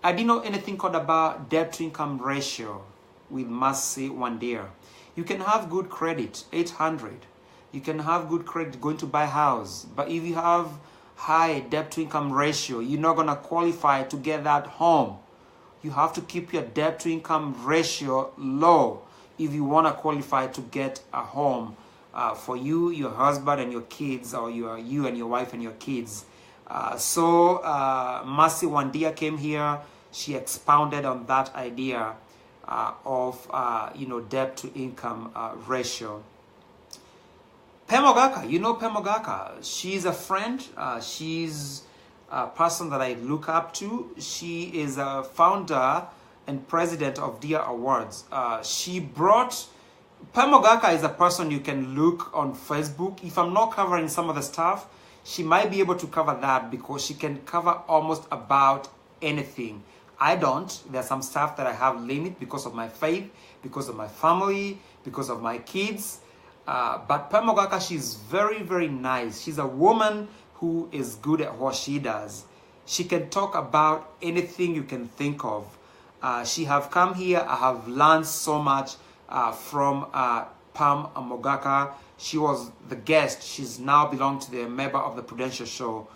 I didn't know anything called about debt to income ratio with Master Wandia. You can have good credit, 800. You can have good credit going to buy a house, but if you have high debt to income ratio, you're not gonna qualify to get that home. You have to keep your debt to income ratio low if you want to qualify to get a home for you, your husband, and your kids, or you and your wife and your kids. So Mercy Wandia came here. She expounded on that idea of debt to income ratio. Pemogaka, Pemogaka. She's a friend. She's a person that I look up to. She is a founder and president of Dia Awards. Pemogaka is a person you can look on Facebook. If I'm not covering some of the stuff, she might be able to cover that because she can cover almost about anything. I don't. There's some stuff that I have limit because of my faith, because of my family, because of my kids. But Pemogaka, she's very, very nice. She's a woman who is good at what she does. She can talk about anything you can think of. She have come here. I have learned so much from Pam Mogaka. She was the guest. She's now belong to the member of the Prudentials show.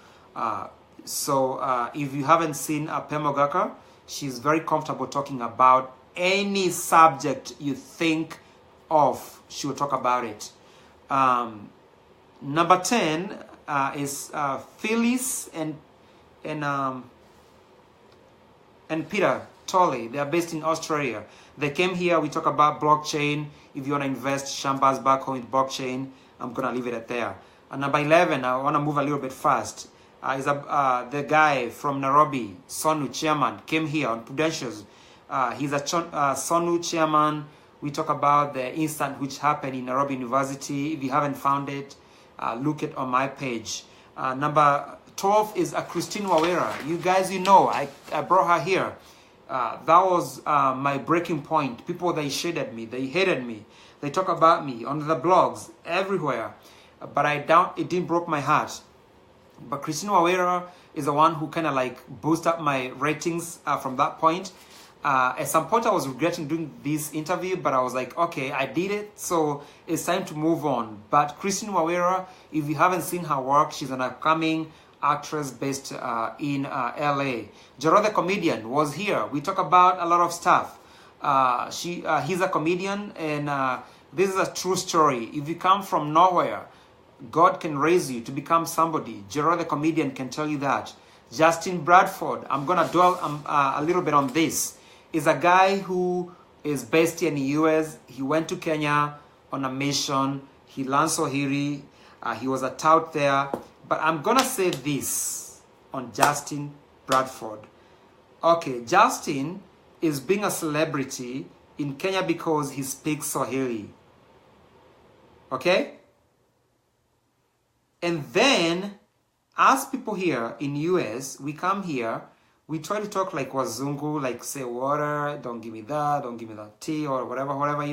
So if you haven't seen Pam Mogaka, she's very comfortable talking about any subject you think of. She will talk about it. Number 10 is Phyllis and Peter Tolley. They are based in Australia. They came here. We talk about blockchain. If you want to invest Shambha's back home in blockchain, I'm gonna leave it at there. Number 11, I want to move a little bit fast. Is the guy from Nairobi, Sonu Chairman, came here on Prudentials. He's a Sonu Chairman. We talk about the incident which happened in Nairobi University. If you haven't found it, look it on my page. Number 12 is Christine Wawera. You guys, I brought her here. That was my breaking point. People, they shaded me. They hated me. They talk about me on the blogs, everywhere. But it didn't break my heart. But Christine Wawera is the one who kind of like boosted up my ratings from that point. At some point, I was regretting doing this interview, but I was like, okay, I did it, so it's time to move on. But Christine Wawera, if you haven't seen her work, she's an upcoming actress based in LA. Jero the comedian was here. We talk about a lot of stuff. He's a comedian, and this is a true story. If you come from nowhere, God can raise you to become somebody. Jero the comedian can tell you that. Justin Bradford, I'm going to dwell a little bit on this, is a guy who is based here in the US. He went to Kenya on a mission. He learned Swahili. He was a tout there. But I'm going to say this on Justin Bradford. Okay, Justin is being a celebrity in Kenya because he speaks Swahili. Okay? And then, as people here in US, we come here, we try to talk like Wazungu, like say water, don't give me that tea, or whatever, whatever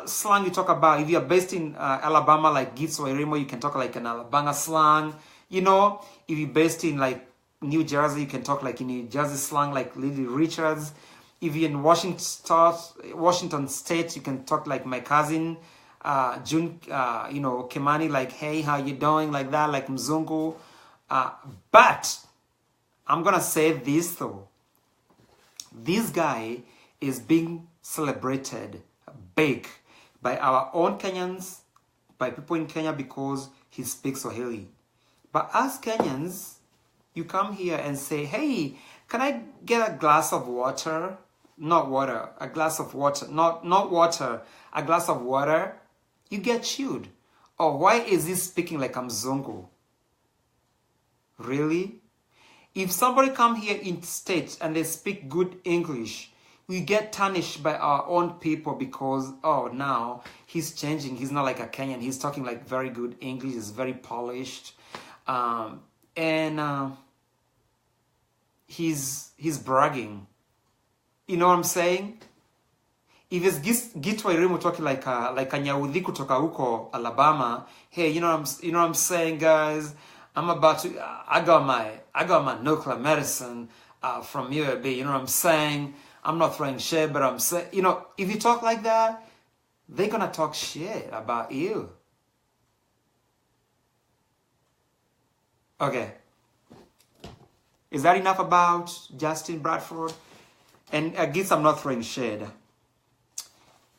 slang you talk about. If you're based in Alabama, like Gitz or Irimo, you can talk like an Alabama slang. If you're based in like New Jersey, you can talk like in New Jersey slang, like Lily Richards. If you're in Washington State, you can talk like my cousin, June, Kimani, like, hey, how you doing? Like that, like Mzungu. But I'm going to say this though. This guy is being celebrated big by our own Kenyans, by people in Kenya because he speaks Swahili. But as Kenyans, you come here and say, hey, can I get a glass of water? Not water, a glass of water. Not water, a glass of water. You get chewed. Or why is he speaking like I'm Mzungu? Really? If somebody come here in States and they speak good English, we get tarnished by our own people because, oh, now he's changing. He's not like a Kenyan. He's talking like very good English. He's very polished. he's bragging. You know what I'm saying? If it's Gitwa Irimu talking like a Nyaudhi kutoka huko Alabama, hey, you know what I'm saying, guys? I got my nuclear medicine from UAB. You know what I'm saying? I'm not throwing shit, but I'm saying, you know, if you talk like that, they're gonna talk shit about you. Okay. Is that enough about Justin Bradford? And I guess I'm not throwing shade.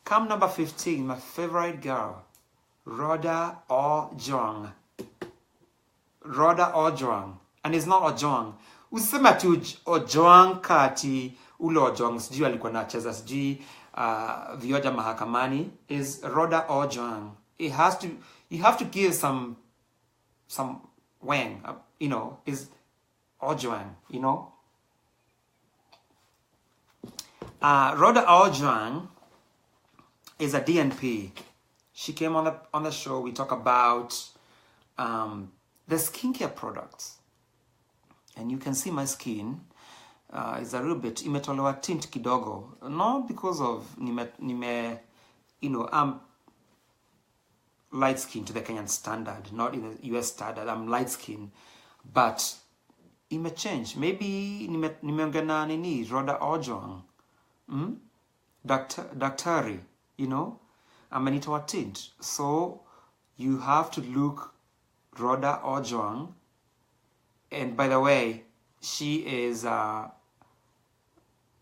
Come number 15, my favorite girl, Rhoda Ojwang. Rhoda Ojwang. And it's not Ojwang. Usema tu Ojwang kati ule Ojwang sijui alikuwa nacheza sijui vioja mahakamani is Rhoda Ojwang. You have to give some wang, you know, is Ojwang, you know. Rhoda Ojwang is a DNP. She came on the show. We talk about the skincare products, and you can see my skin is a little bit imetolewa tint kidogo, not because of nime you know, I'm light skin to the Kenyan standard, not in the US standard. I'm light skin, but it may change. Maybe nimeongena nini Rhoda Ojwang, daktari, you know, amenitoa tint. So you have to look Rhoda Ojwang. And by the way, she is a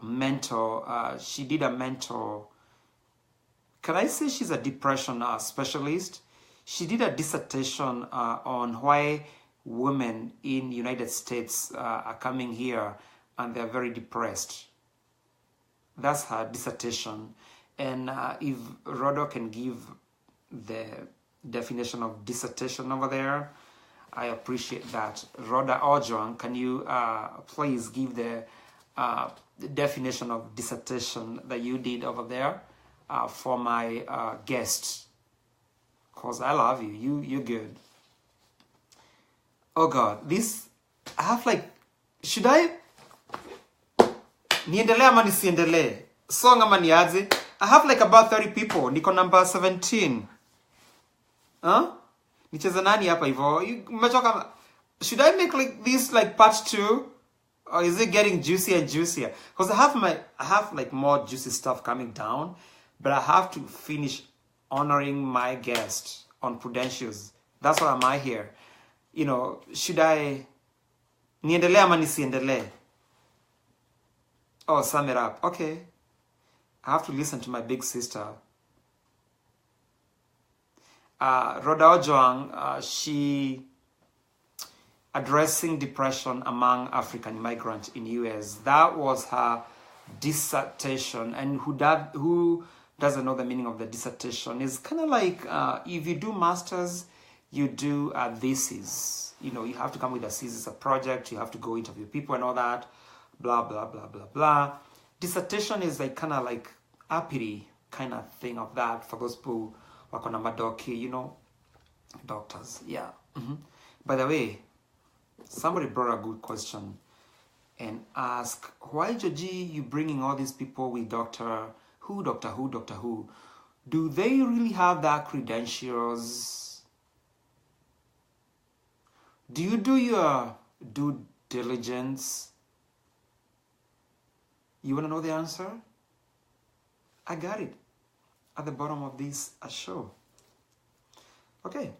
mentor. She did a mentor. Can I say she's a depression specialist? She did a dissertation on why women in United States are coming here and they're very depressed. That's her dissertation. And if Rhoda can give the definition of dissertation over there, I appreciate that. Rhoda Ojwang, can you please give the definition of dissertation that you did over there for my guests? Because I love you. You're good. Oh God, this, I have like, should I? Niendelee ama nisiendelee? Song ama niaje? I have like about 30 people. Niko number 17. Huh? Nicheza nani hapa hivyo? Should I make like this like part 2? Or is it getting juicier and juicier? Because I have like more juicy stuff coming down, but I have to finish honoring my guest on Prudentials. That's why I'm here. You know, should I niendelee ama nisiendelee? Oh, sum it up. Okay. I have to listen to my big sister. Rhoda Ojwang, she addressing depression among African migrants in US. That was her dissertation. And who doesn't know the meaning of the dissertation? It's kind of like if you do masters, you do a thesis. You know, you have to come with a thesis, a project. You have to go interview people and all that. Blah, blah, blah, blah, blah. Dissertation is like kind of like uppity kind of thing of that for those people who are madoki, you know, doctors. Yeah. By the way, somebody brought a good question and asked, why, Joji, you bringing all these people with Doctor Who? Do they really have that credentials? Do you do your due diligence? You want to know the answer? I got it at the bottom of this show. Okay.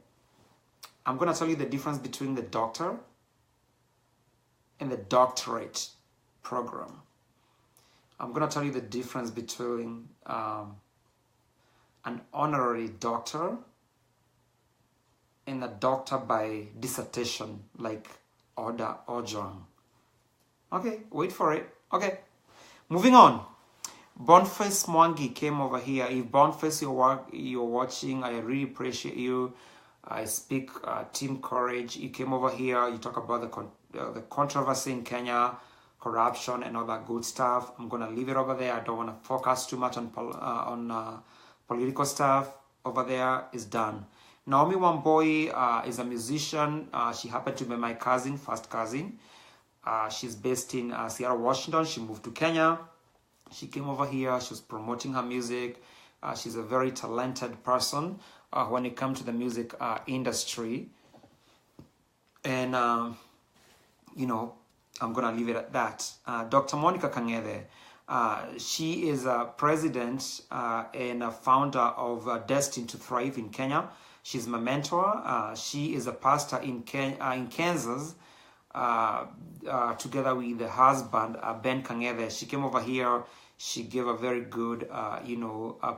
I'm going to tell you the difference between the doctor and the doctorate program. I'm going to tell you the difference between an honorary doctor and a doctor by dissertation like Rhoda Ojwang. Okay, wait for it. Okay. Moving on, Boniface Mwangi came over here. If Boniface you're watching, I really appreciate you. I speak team courage. You came over here. You talk about the controversy in Kenya, corruption, and all that good stuff. I'm gonna leave it over there. I don't want to focus too much on political stuff. Over there is done. Naomi Wamboi is a musician. She happened to be my cousin, first cousin. She's based in Seattle, Washington. She moved to Kenya. She came over here. She was promoting her music. She's a very talented person when it comes to the music industry. And, you know, I'm going to leave it at that. Dr. Monica Kangede, she is a president and a founder of Destined to Thrive in Kenya. She's my mentor. She is a pastor in Kansas, together with the husband, Ben Kangede. She came over here. She gave a very good,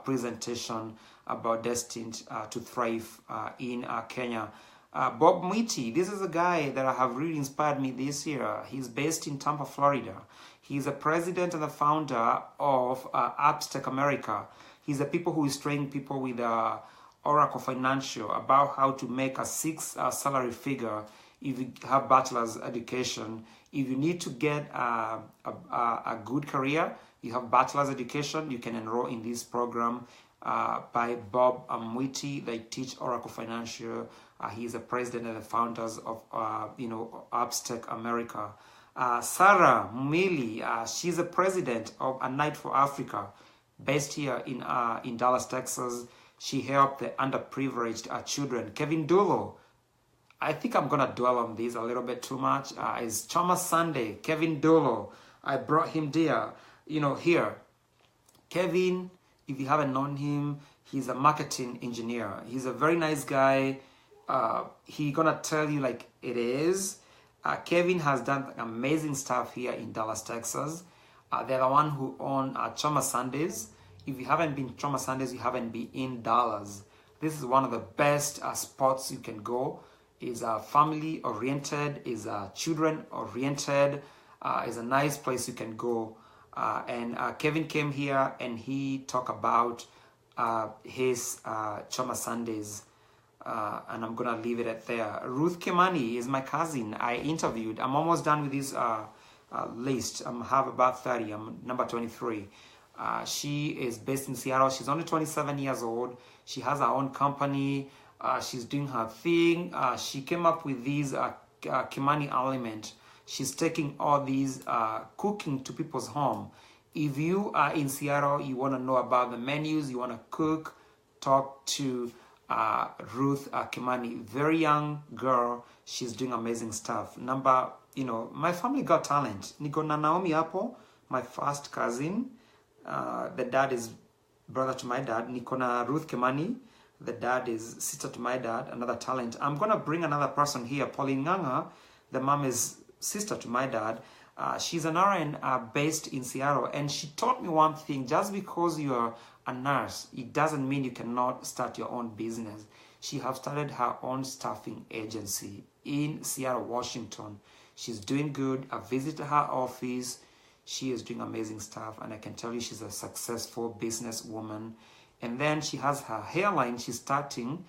presentation about Destined to Thrive in Kenya. Bob Mwiti, this is a guy that I have really inspired me this year. He's based in Tampa, Florida. He's a president and the founder of Upstack America. He's a people who is training people with Oracle Financial about how to make a six salary figure if you have bachelor's education. If you need to get a good career, you have bachelor's education, you can enroll in this program by Bob Mwiti. They teach Oracle Financial. He's the president and the founders of, Upstack America. Sarah Mili, she's the president of A Night for Africa, based here in Dallas, Texas. She helped the underprivileged children. Kevin Dulo, I think I'm going to dwell on this a little bit too much. It's Chama Sunday, Kevin Dulo. I brought him there, here. Kevin, if you haven't known him, he's a marketing engineer. He's a very nice guy. He's going to tell you like it is. Kevin has done amazing stuff here in Dallas, Texas. They're the one who own Chama Sundays. If you haven't been to Chama Sundays, you haven't been in Dallas. This is one of the best spots you can go. Is family-oriented, is children-oriented, is a nice place you can go. And Kevin came here and he talked about his Chama Sundays. And I'm going to leave it at there. Ruth Kimani is my cousin. I interviewed. I'm almost done with this list. I have about 30. I'm number 23. She is based in Seattle. She's only 27 years old. She has her own company. She's doing her thing. She came up with these Kimani element. She's taking all these cooking to people's home. If you are in Seattle, you want to know about the menus, you want to cook, talk to Ruth Kimani, very young girl. She's doing amazing stuff. My family got talent. Niko na Naomi hapo, my first cousin. The dad is brother to my dad. Niko na Ruth Kimani. The dad is sister to my dad, another talent. I'm going to bring another person here, Pauline Nganga. The mom is sister to my dad. She's an RN based in Seattle. And she taught me one thing. Just because you're a nurse, it doesn't mean you cannot start your own business. She has started her own staffing agency in Seattle, Washington. She's doing good. I visited her office. She is doing amazing stuff. And I can tell you she's a successful businesswoman. And then she has her hairline. She's starting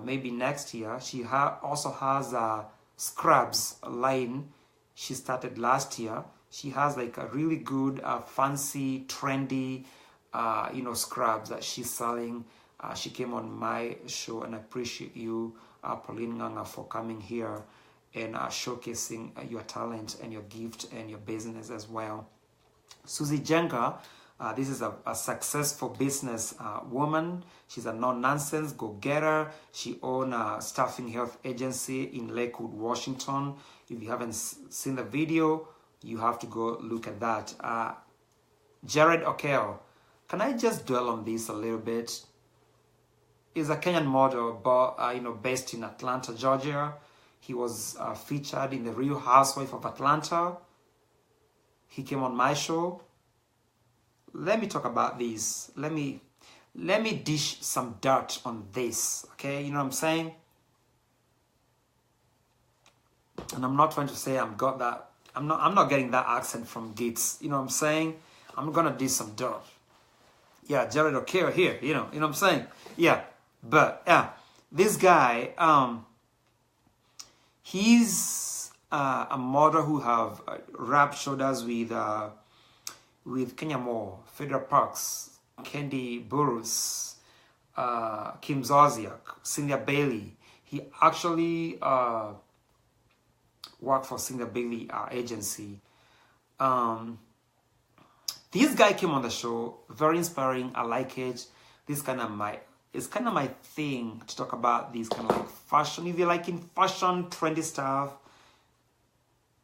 maybe next year. She also has a scrubs line. She started last year. She has like a really good, fancy, trendy, scrubs that she's selling. She came on my show, and I appreciate you, Pauline Nganga, for coming here and showcasing your talent and your gift and your business as well. Susie Jenga. This is a successful business woman. She's a no-nonsense go-getter. She owns a staffing health agency in Lakewood, Washington. If you haven't seen the video, you have to go look at that. Jared Okeo. Can I just dwell on this a little bit? He's a Kenyan model, but based in Atlanta, Georgia. He was featured in the Real Housewife of Atlanta. He came on my show. Let me talk about this. Let me dish some dirt on this. Okay, you know what I'm saying? And I'm not trying to say I'm not getting that accent from Gates. You know what I'm saying? I'm gonna dish some dirt. Yeah, Jared O'Keefe here. You know what I'm saying? Yeah, but yeah, this guy, he's a model who have rubbed shoulders with Kenya Moore, Federal Parks, Kendi Burrus, Kim Zolciak, Cynthia Bailey. He actually work for Singer Bailey agency. This guy came on the show, very inspiring. I like it. This it's kind of my thing to talk about this kind of like fashion. If you're liking fashion, trendy stuff,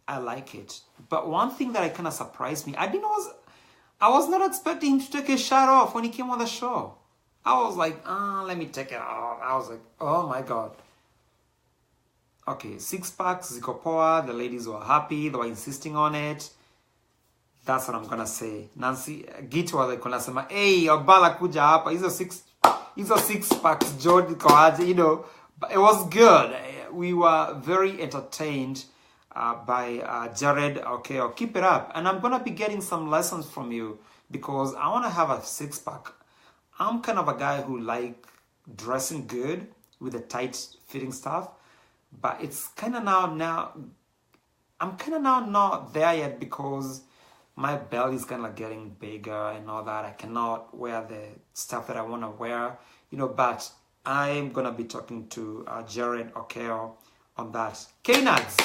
I like it. But one thing that kind of surprised me, I was not expecting him to take his shirt off when he came on the show. I was like, let me take it off. I was like, oh my God. Okay, 6 packs, ziko poa. The ladies were happy. They were insisting on it. That's what I'm gonna say. Nancy, Gitu was like, say, hey, Obala kuja hapa. Hizo 6 packs, Jody Kohaji, you know. But it was good. We were very entertained by Jared. Okay, I'll keep it up. And I'm gonna be getting some lessons from you because I wanna have a 6 pack. I'm kind of a guy who like dressing good with the tight fitting stuff. But it's kind of now, I'm kind of now not there yet because my belly is kind of like getting bigger and all that. I cannot wear the stuff that I want to wear, you know, but I'm going to be talking to Jared Okeo on that. K-Nads,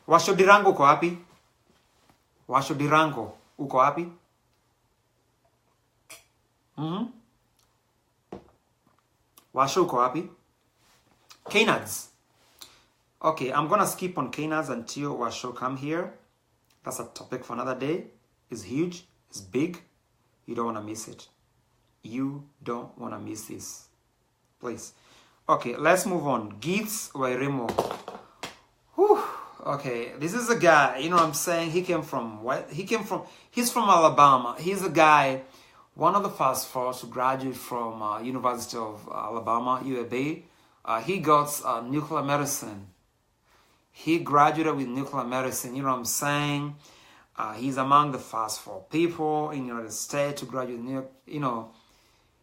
Washo Dirango uko wapi? Washo Dirango uko wapi? Washo uko wapi? K-Nads. Okay, I'm going to skip on K-Nads until Washo come here. That's a topic for another day. It's huge. It's big. You don't want to miss it. You don't want to miss this. Please. Okay, let's move on. Gits Wairemo. Whew. Okay, this is a guy, you know what I'm saying? He's from Alabama. He's a guy, one of the first four to graduate from University of Alabama, UAB. He got nuclear medicine. He graduated with nuclear medicine, you know what I'm saying? He's among the first 4 people in the United States to graduate, you know.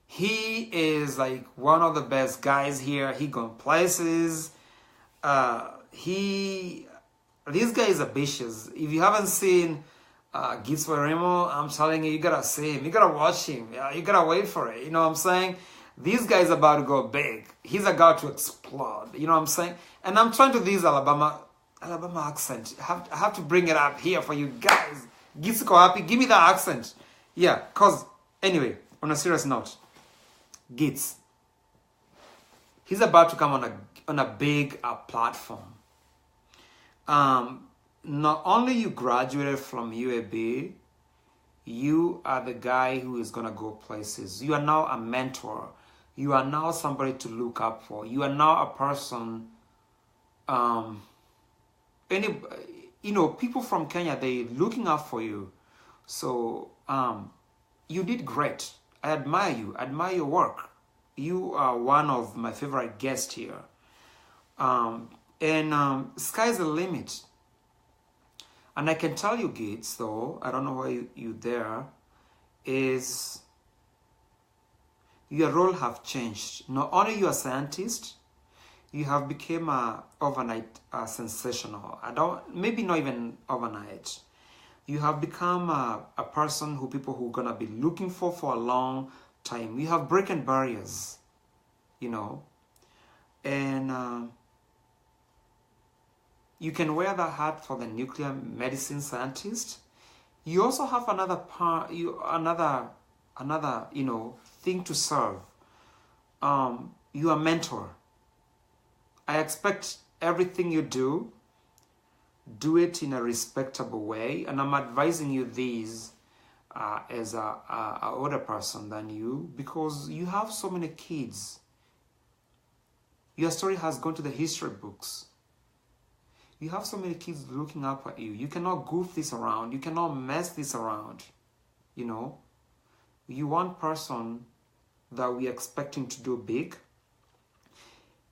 He is like one of the best guys here. He gone places. This guy is ambitious. If you haven't seen Gits Remo, I'm telling you, you gotta see him. You gotta watch him. You gotta wait for it. You know what I'm saying? This guy is about to go big. He's about to explode. You know what I'm saying? And I'm trying to do this Alabama accent. I have to bring it up here for you guys. Gits ko happy. Give me that accent. Yeah, cause anyway, on a serious note, Gits. He's about to come on a big platform. Not only you graduated from UAB, you are the guy who is gonna go places. You are now a mentor. You are now somebody to look up for. You are now a person. People from Kenya, they looking up for you. So you did great. I admire you. I admire your work. You are one of my favorite guests here. Sky's the limit. And I can tell you, Gates, though, I don't know why you there, is your role have changed. Not only you are a scientist, you have become overnight sensational. Maybe not even overnight. You have become a person who people who are gonna be looking for a long time. You have broken barriers, you know, and you can wear that hat for the nuclear medicine scientist. You also have another part, another thing to serve. You are a mentor. I expect everything you do it in a respectable way, and I'm advising you this as a older person than you, because you have so many kids. Your story has gone to the history books. You have so many kids looking up at you. You cannot goof this around. You cannot mess this around. You know, you one person that we're expecting to do big.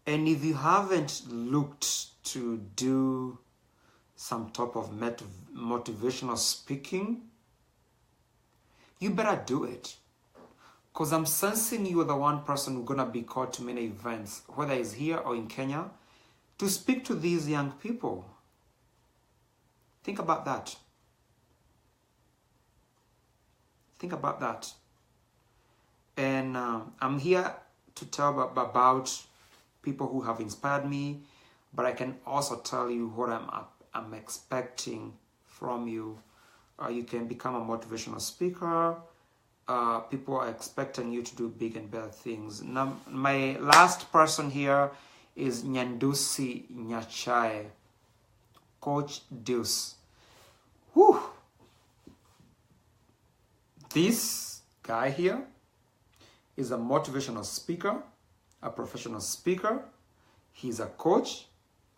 And if you haven't looked to do some type of motivational speaking, you better do it. Because I'm sensing you are the one person who's going to be called to many events, whether it's here or in Kenya, to speak to these young people. Think about that. Think about that. And I'm here to tell about people who have inspired me, but I can also tell you what I'm I'm expecting from you. You can become a motivational speaker. People are expecting you to do big and better things. Now, my last person here is Nyandusi Nyachae, Coach Deuce. Whew. This guy here is a motivational speaker, a professional speaker. He's a coach,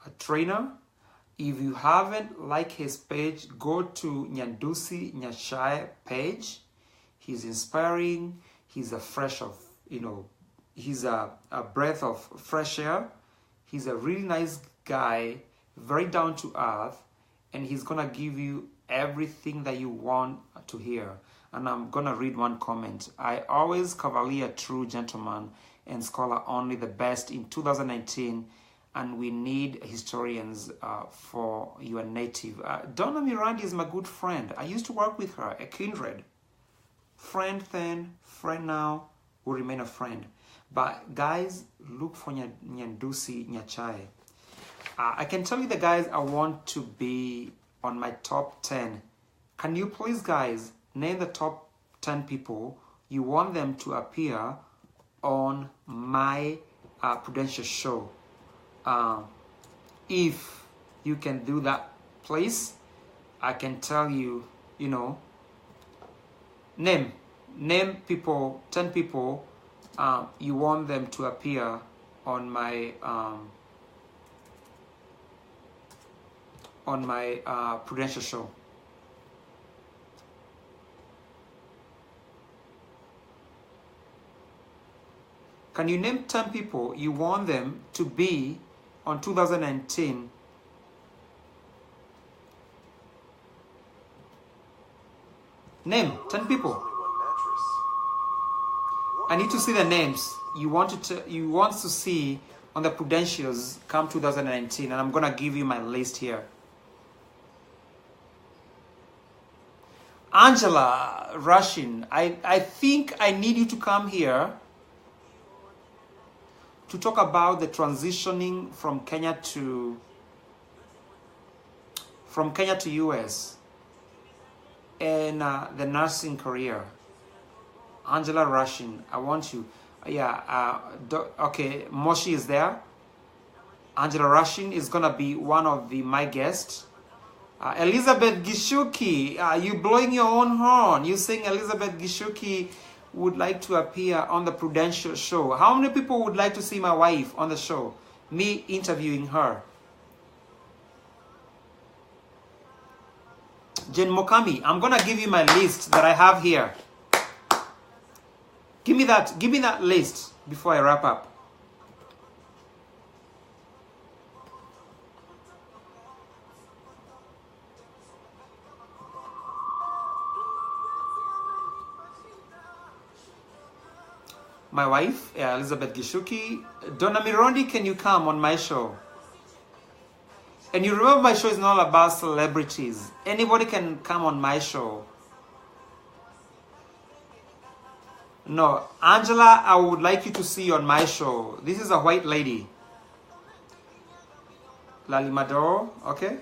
a trainer. If you haven't liked his page, go to Nyandusi Nyachae page. He's inspiring. He's a he's a breath of fresh air. He's a really nice guy, very down to earth, and he's gonna give you everything that you want to hear. And I'm gonna read one comment. I always cavalier, true gentleman and scholar, only the best in 2019, and we need historians for your native. Donna Miranda is my good friend. I used to work with her, a kindred. Friend then, friend now, will remain a friend. But guys, look for Nyandusi Nyachae. I can tell you the guys I want to be on my top 10. Can you please, guys, name the top 10 people you want them to appear on my Prudentials show? If you can do that, please, I can tell you, name people, 10 people you want them to appear on my Prudentials show. Can you name 10 people you want them to be on 2019? Name 10 people. I need to see the names you want to see on the Prudentials come 2019, and I'm gonna give you my list here. Angela Rushin, I think I need you to come here to talk about the transitioning from Kenya to US and the nursing career. Angela Rushin, I want you. Okay, Moshi is there. Angela Rushin is gonna be one of my guests. Elizabeth Gishuki, you blowing your own horn. You saying Elizabeth Gishuki would like to appear on the Prudential show. How many people would like to see my wife on the show? Me interviewing her. Jen Mokami, I'm gonna give you my list that I have here. Give me that list before I wrap up. My wife, Elizabeth Gishuki. Donna Mirondi, can you come on my show? And you remember my show is not about celebrities. Anybody can come on my show. No, Angela, I would like you to see on my show. This is a white lady. Lali Madoro, okay?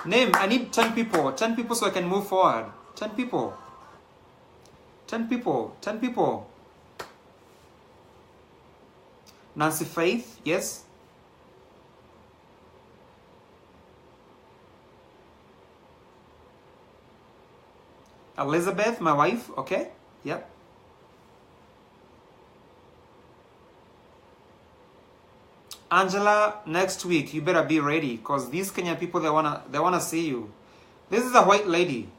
Name, I need 10 people. 10 people so I can move forward. 10 people. 10 people. 10 people. Nancy Faith, yes? Elizabeth, my wife, okay? Yep. Angela, next week you better be ready, because these Kenyan people, they wanna see you. This is a white lady.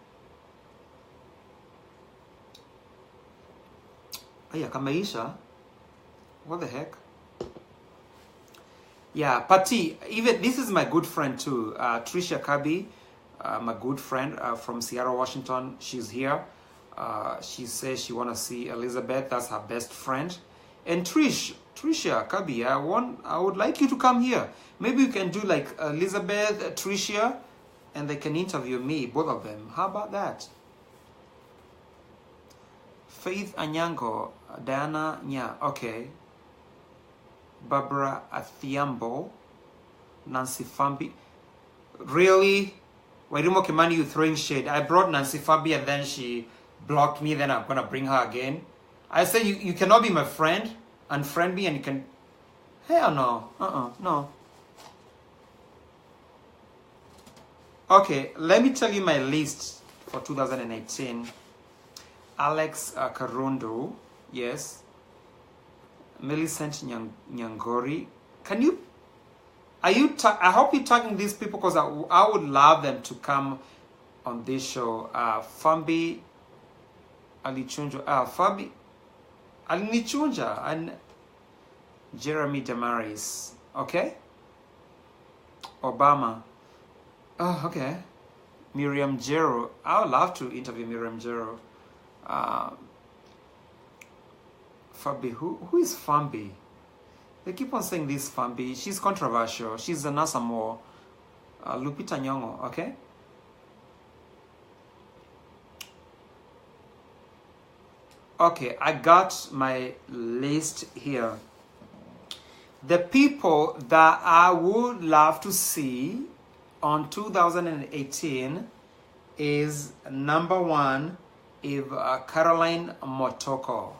Aya, Kamaisha. What the heck? Yeah, Pati, even this is my good friend too. Tricia Kabi, my good friend from Seattle, Washington. She's here. She says she wanna see Elizabeth. That's her best friend. And Tricia Kabi, I would like you to come here. Maybe you can do like Elizabeth, Tricia, and they can interview me, both of them. How about that? Faith Anyango, Diana Nya, okay. Barbara Athiambo, Nancy Fambi. Really? Wairimo Kimani, you throwing shade. I brought Nancy Fambi and then she blocked me, then I'm going to bring her again. I said, you cannot be my friend, unfriend me, and you can... Hell no. No. Okay, let me tell you my list for 2018. Alex Karundu, yes. Millicent Nyangori. Can you... I hope you're tagging these people because I would love them to come on this show. Fambi Alichunja. Fabi Alinichunja and Jeremy Damaris. Okay? Obama. Oh, okay. Miriam Jero. I would love to interview Miriam Jero. Fabi. Who is Fambi? They keep on saying this Fambi. She's controversial. She's a Nasamo. Lupita Nyong'o, okay? Okay, I got my list here. The people that I would love to see on 2018 is number one, Caroline Motoko.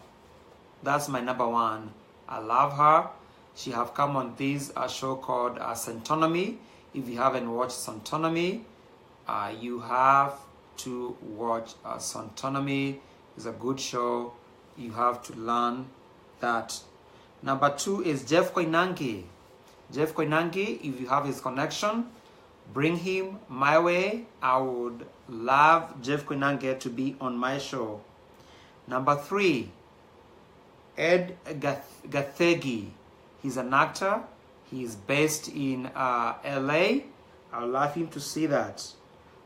That's my number one. I love her. She have come on this show called Santonomy. If you haven't watched Santonomy, you have to watch Santonomy. It's a good show. You have to learn that. Number two is Jeff Koinange. Jeff Koinange, if you have his connection, bring him my way. I would love Jeff Koinange to be on my show. Number three, Ed Gathegi. He's an actor. He's based in LA. I would love him to see that.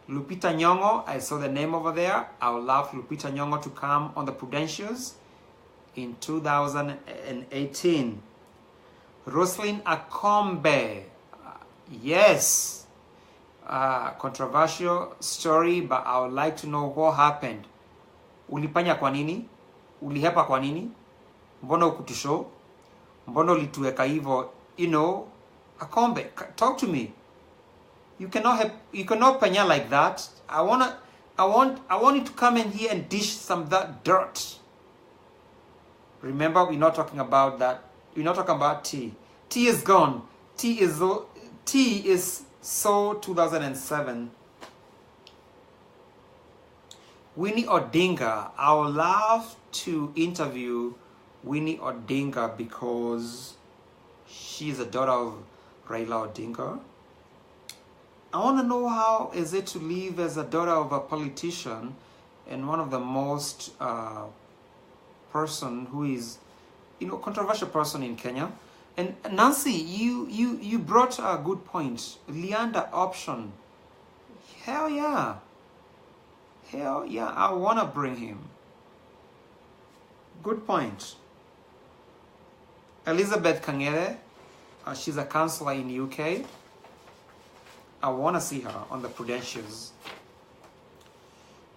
Lupita Nyong'o, I saw the name over there. I would love Lupita Nyong'o to come on the Prudentials in 2018. Roslyn Akombe. Yes. Controversial story, but I would like to know what happened. Ulipanya kwa nini? Ulihepa kwa nini? Mbono ukutusho? Mbono lituweka hivyo? You know, Akombe, talk to me. You cannot panya like that. I want you to come in here and dish some of that dirt. Remember, we're not talking about that. We're not talking about tea. Tea is gone. Tea is so 2007. Winnie Odinga. I would love to interview Winnie Odinga because she's a daughter of Raila Odinga. I want to know how is it to live as a daughter of a politician and one of the most person who is, controversial person in Kenya. And Nancy, you brought a good point. Leander option. Hell yeah. I want to bring him. Good point. Elizabeth Kangere, she's a counselor in UK. I want to see her on the Prudentials.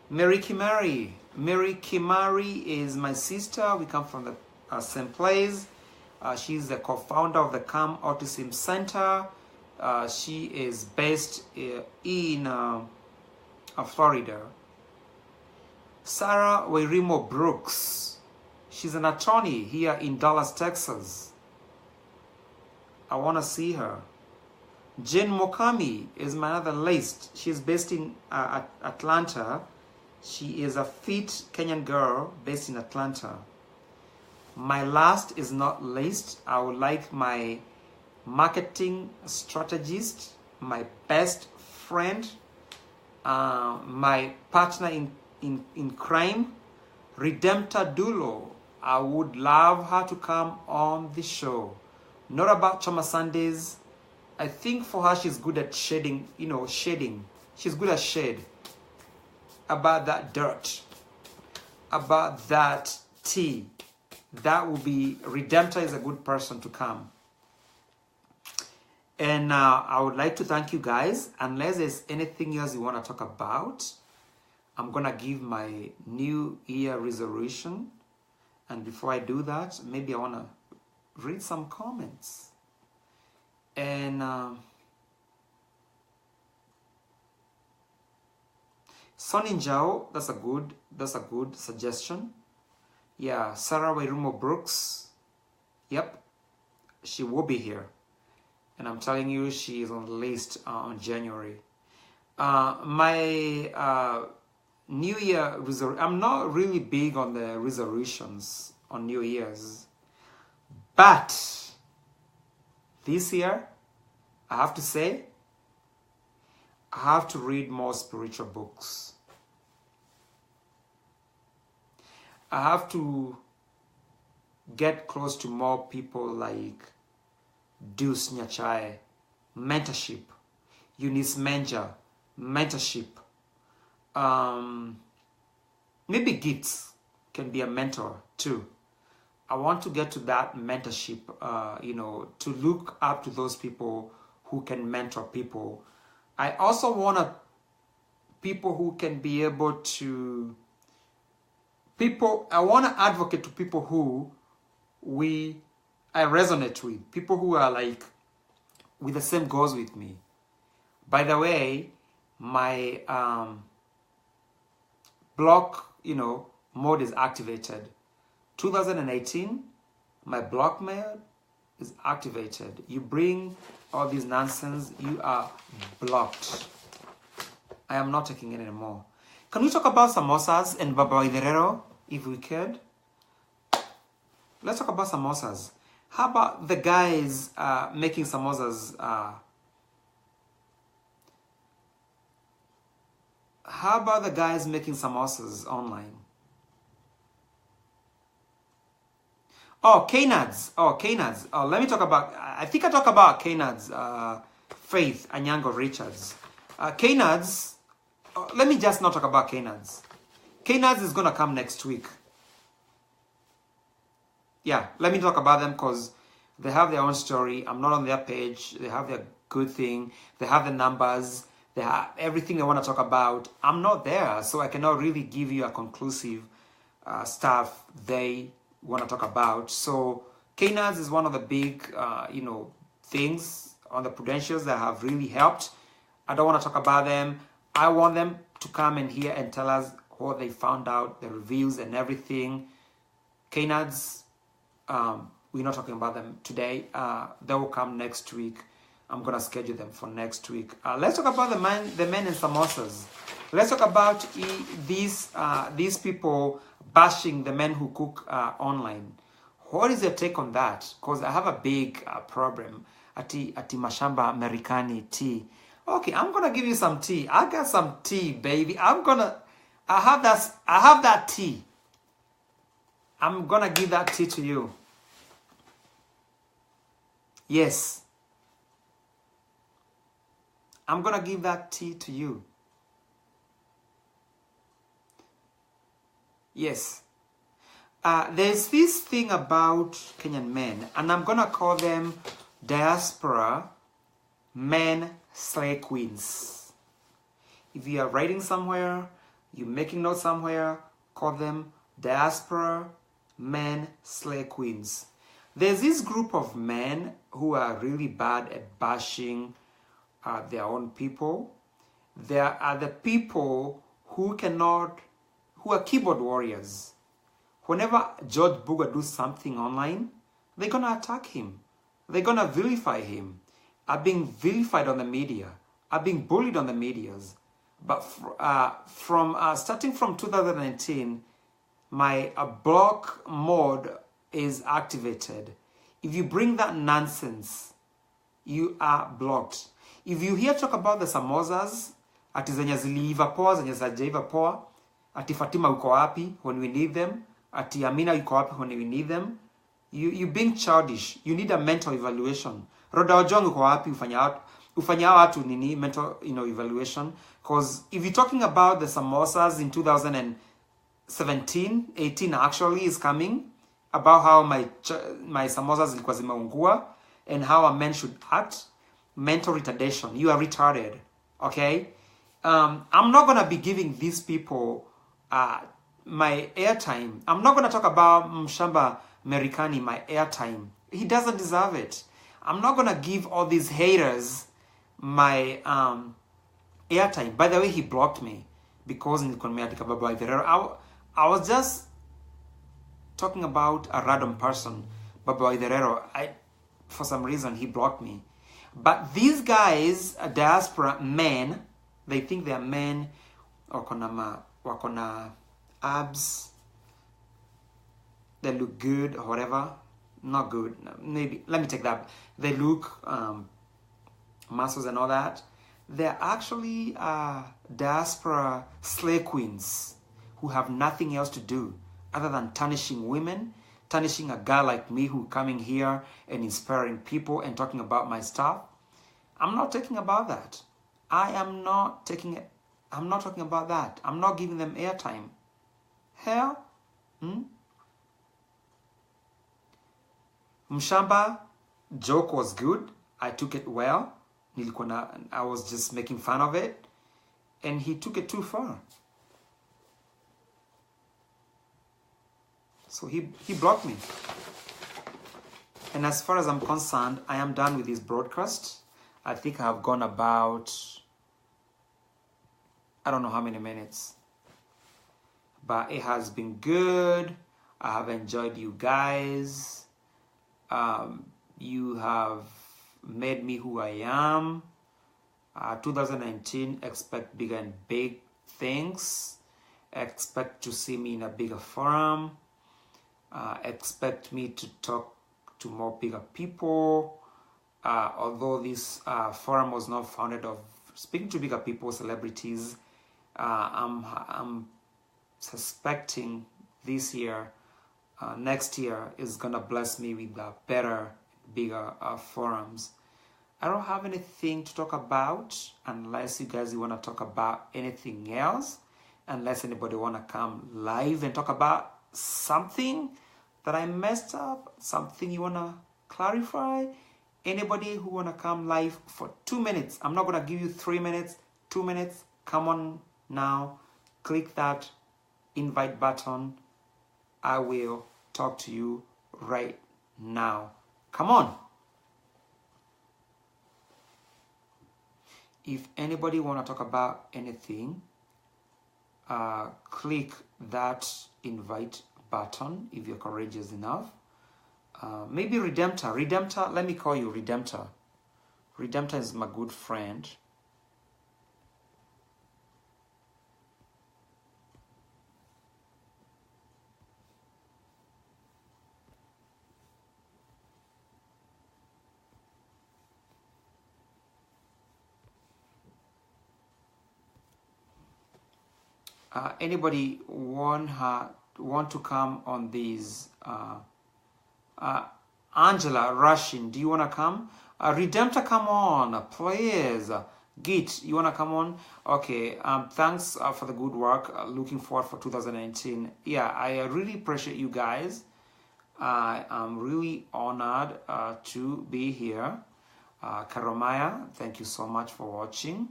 Mary Kimari. Mary Kimari is my sister. We come from the same place. She's the co-founder of the CAM Autism Center. She is based in Florida. Sarah Wairimo Brooks. She's an attorney here in Dallas, Texas. I want to see her. Jane Mokami is my other list. She's based in Atlanta. She is a fit Kenyan girl based in Atlanta. My last is not list. I would like my marketing strategist, my best friend, my partner in crime, Redemptor Dulo. I would love her to come on the show. Not about Choma Sundays. I think for her, she's good at shading, shading. She's good at shade. About that dirt. About that tea. That would be, Redemptor is a good person to come. And I would like to thank you guys. Unless there's anything else you want to talk about, I'm going to give my New Year resolution. And before I do that, maybe I want to read some comments. And Sonny Njao, that's a good suggestion. Yeah, Sarah Wairumo Brooks. Yep, she will be here. And I'm telling you, she is on the list on January. My New Year resolution, I'm not really big on the resolutions on New Year's. But this year, I have to say, I have to read more spiritual books. I have to get close to more people like Deuce Nyachae, mentorship. Eunice Menja, mentorship. Maybe Gits can be a mentor too. I want to get to that mentorship, to look up to those people who can mentor people. I also want people who can be able to, I want to advocate to people who I resonate with, people who are like with the same goals with me. By the way, my block, mode is activated. 2018, my block mode is activated. You bring all this nonsense, you are blocked. I am not taking it anymore. Can we talk about samosas and Baba Iderero, if we could? Let's talk about samosas. How about the guys making samosas? How about the guys making samosas online? Oh, Knads. Let me talk about, I think I talk about Knads, Faith Anyango Richards. Knads, let me just not talk about Knads. Knads is going to come next week. Yeah, let me talk about them because they have their own story. I'm not on their page. They have their good thing. They have the numbers. They have everything they want to talk about. I'm not there, so I cannot really give you a conclusive stuff they want to talk about. So Knads is one of the big, things on the Prudentials that have really helped. I don't want to talk about them. I want them to come in here and tell us what they found out, the reviews and everything. Knads, we're not talking about them today. They will come next week. I'm gonna schedule them for next week. Let's talk about the men in samosas. Let's talk about these people bashing the men who cook online. What is your take on that? Because I have a big problem. Ati mashamba Americani tea. Okay, I'm gonna give you some tea. I got some tea, baby. I have that tea. I'm gonna give that tea to you. Yes. I'm gonna give that tea to you. Yes. There's this thing about Kenyan men, and I'm gonna call them Diaspora men slay queens. If you are writing somewhere, you're making notes somewhere, call them Diaspora men slay queens. There's this group of men who are really bad at bashing their own people. There are the people who are keyboard warriors. Whenever George Buga does something online, they're going to attack him. They're going to vilify him. Are being vilified on the media. Are being bullied on the medias. But starting from 2019, my block mode is activated. If you bring that nonsense, you are blocked. If you hear talk about the samosas, ati zenye ziliiva poa, zenye hazijaiva poa, ati Fatima uko wapi when we need them, ati Amina uko wapi when we need them, you being childish. You need a mental evaluation. Roda Ojong uko wapi ufanya watu nini mental evaluation. Because if you're talking about the samosas in 2017, 18 actually is coming, about how my samosas zilikuwa zimeungua and how a man should act, mental retardation. You are retarded, okay? I'm not going to be giving these people my airtime. I'm not going to talk about Mshamba Americani, my airtime. He doesn't deserve it. I'm not gonna give all these haters my airtime. By the way, he blocked me because I was just talking about a random person, Baba Iderero. For some reason, he blocked me. But these guys, diaspora men, they think they're men, wakona abs, they look good or whatever. Not good, maybe, let me take that. They look muscles and all that. They're actually diaspora slay queens who have nothing else to do other than tarnishing women, tarnishing a guy like me who coming here and inspiring people and talking about my stuff. I'm not talking about that. I'm not talking about that. I'm not giving them airtime. Hell? Mshamba joke was good. I took it well. I was just making fun of it. And he took it too far. So he blocked me. And as far as I'm concerned, I am done with this broadcast. I think I have gone about, I don't know how many minutes. But it has been good. I have enjoyed you guys. You have made me who I am. 2019, expect bigger and big things. Expect to see me in a bigger forum. Expect me to talk to more bigger people. Although this forum was not founded of speaking to bigger people, celebrities, I'm suspecting this year, next year is gonna bless me with better, bigger forums. I don't have anything to talk about unless you guys want to talk about anything else. Unless anybody want to come live and talk about something that I messed up, something you want to clarify. Anybody who want to come live for 2 minutes. I'm not going to give you 3 minutes, 2 minutes. Come on now. Click that invite button. I will talk to you right now. Come on. If anybody want to talk about anything, click that invite button if you're courageous enough. Maybe Redemptor, let me call you Redemptor. Redemptor is my good friend. Anybody want to come on these? Angela Russian, do you want to come? Redemptor, come on, please. Git, you want to come on? Okay, thanks for the good work. Looking forward for 2019. Yeah, I really appreciate you guys. I am really honored to be here. Karomaya, thank you so much for watching.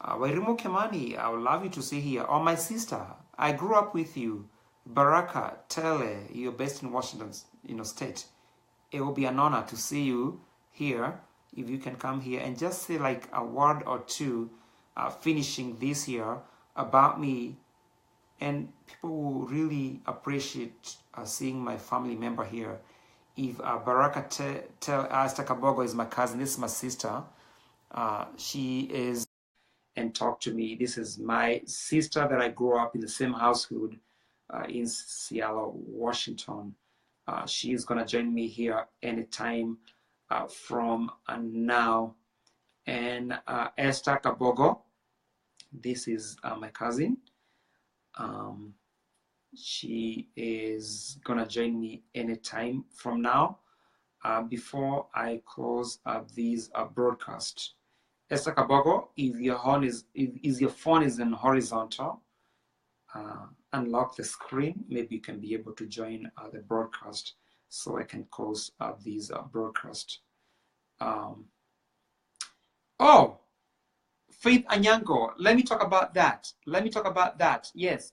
Wairimu Kemani, I would love you to see here. Oh, my sister, I grew up with you. Baraka Tele, you're based in Washington, state. It will be an honor to see you here. If you can come here and just say like a word or two, finishing this year about me, and people will really appreciate seeing my family member here. If Baraka Stakabogo is my cousin, this is my sister. She is. And talk to me. This is my sister that I grew up in the same household in Seattle, Washington. She is gonna join me here anytime from now. And Esther Kabogo, this is my cousin. She is gonna join me anytime from now. Before I close these broadcasts. Esther Kabogo, if your phone is in horizontal, unlock the screen. Maybe you can be able to join the broadcast so I can close these broadcasts. Oh, Faith Anyango, let me talk about that. Yes.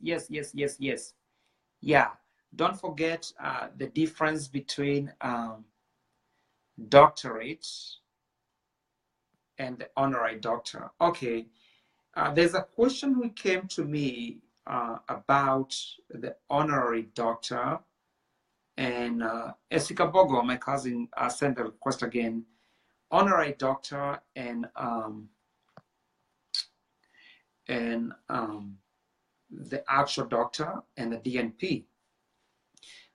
Yeah, don't forget the difference between doctorate and the honorary doctor. Okay, there's a question who came to me about the honorary doctor, and Esika Bogo, my cousin, sent the request again. Honorary doctor and the actual doctor and the DNP.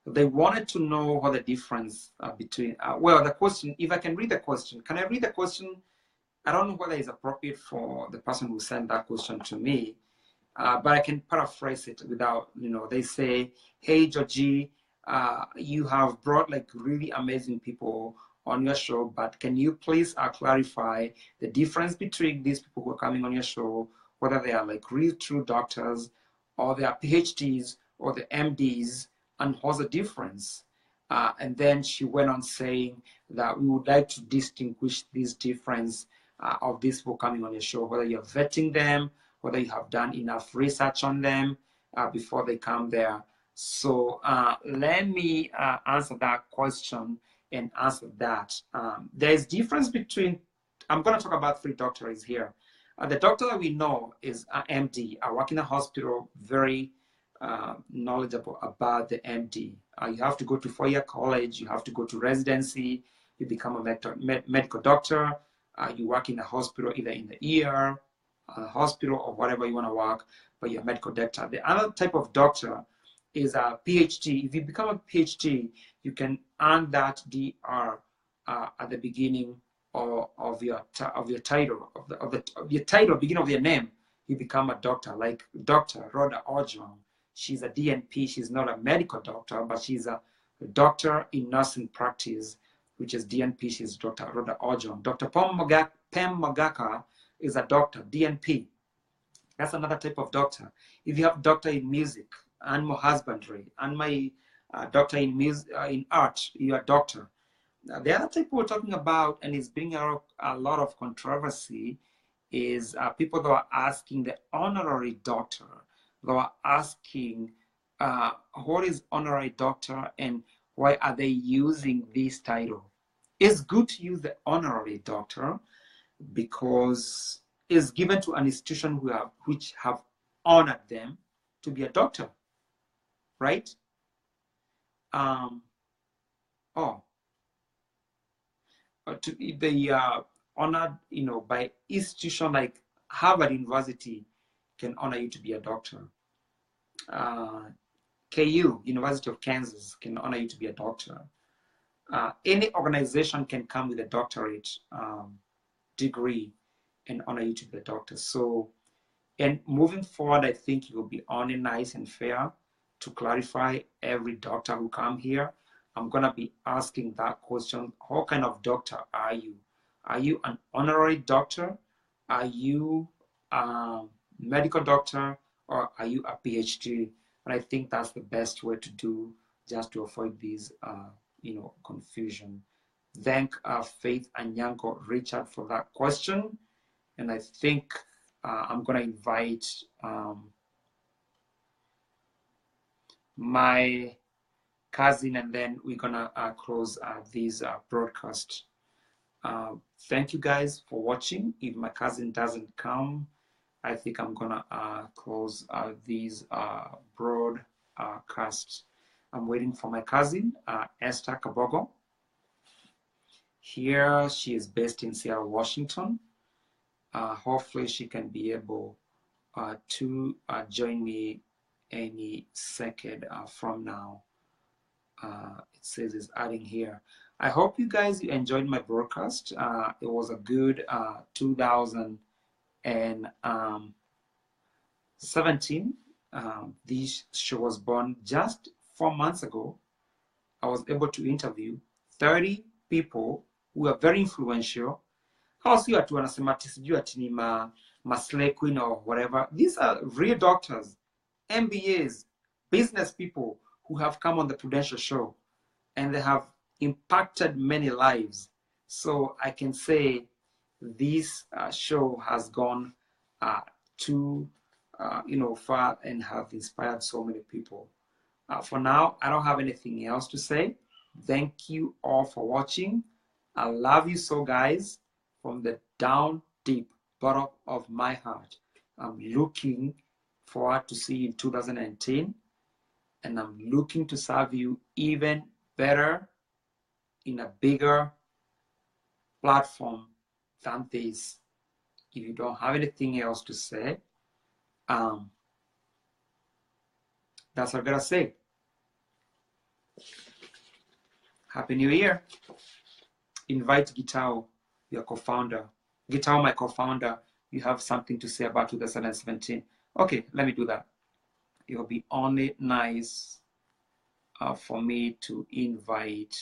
They wanted to know what the difference between, well, the question, if I can read the question, can I read the question? I don't know whether it's appropriate for the person who sent that question to me, but I can paraphrase it without, they say, hey, Georgie, you have brought like really amazing people on your show, but can you please clarify the difference between these people who are coming on your show, whether they are like real true doctors or they are PhDs or the MDs, and what's the difference? And then she went on saying that we would like to distinguish this difference of these people coming on your show, whether you're vetting them, whether you have done enough research on them before they come there. So let me answer that question and answer that. There's difference between, I'm going to talk about 3 doctorates here. The doctor that we know is an MD. I work in a hospital, very knowledgeable about the MD. You have to go to 4-year college, you have to go to residency, you become a medical doctor, you work in a hospital, either in the ER, hospital, or whatever you want to work, but you're a medical doctor. The other type of doctor is a PhD. If you become a PhD, you can earn that DR at the beginning of your title, of your title, beginning of your name. You become a doctor, like Dr. Rhoda Ojwang. She's a DNP. She's not a medical doctor, but she's a doctor in nursing practice, which is DNP. She's Dr. Rhoda Ojwang. Dr. Pem Magaka is a doctor, DNP. That's another type of doctor. If you have doctor in music, animal husbandry, and my doctor in music, in art, you're a doctor. The other type we're talking about, and is bringing out a lot of controversy, is people that are asking the honorary doctor. They are asking what is honorary doctor and why are they using this title? It's good to use the honorary doctor because it's given to an institution which have honored them to be a doctor, right? To be honored, by institution like Harvard University can honor you to be a doctor. KU, University of Kansas, can honor you to be a doctor. Any organization can come with a doctorate degree and honor you to be a doctor. So, and moving forward, I think it will be only nice and fair to clarify every doctor who come here. I'm going to be asking that question. What kind of doctor are you? Are you an honorary doctor? Are you a medical doctor? Or are you a PhD? And I think that's the best way to do, just to avoid these, confusion. Thank Faith Anyango Richard for that question. And I think I'm going to invite my cousin, and then we're gonna close this broadcast. Thank you guys for watching. If my cousin doesn't come, I think I'm gonna close these broadcasts. I'm waiting for my cousin, Esther Kabogo. Here, she is based in Seattle, Washington. Hopefully she can be able to join me any second from now. It says it's adding here. I hope you guys enjoyed my broadcast. It was a good 2017. This show was born just 4 months ago. I was able to interview 30 people who are very influential. How sio watu wanasema ati sijui ati ni slay queen or whatever. These are real doctors, MBAs, business people who have come on the Prudential show, and they have impacted many lives. So I can say this show has gone too far and have inspired so many people. For now, I don't have anything else to say. Thank you all for watching. I love you so, guys, from the down deep bottom of my heart. I'm looking forward to see you in 2019, and I'm looking to serve you even better in a bigger platform than this. If you don't have anything else to say, that's what I gotta say. Happy New Year. Invite Gitao, your co-founder. Gitao, my co-founder, you have something to say about 2017. Okay, let me do that. It will be only nice for me to invite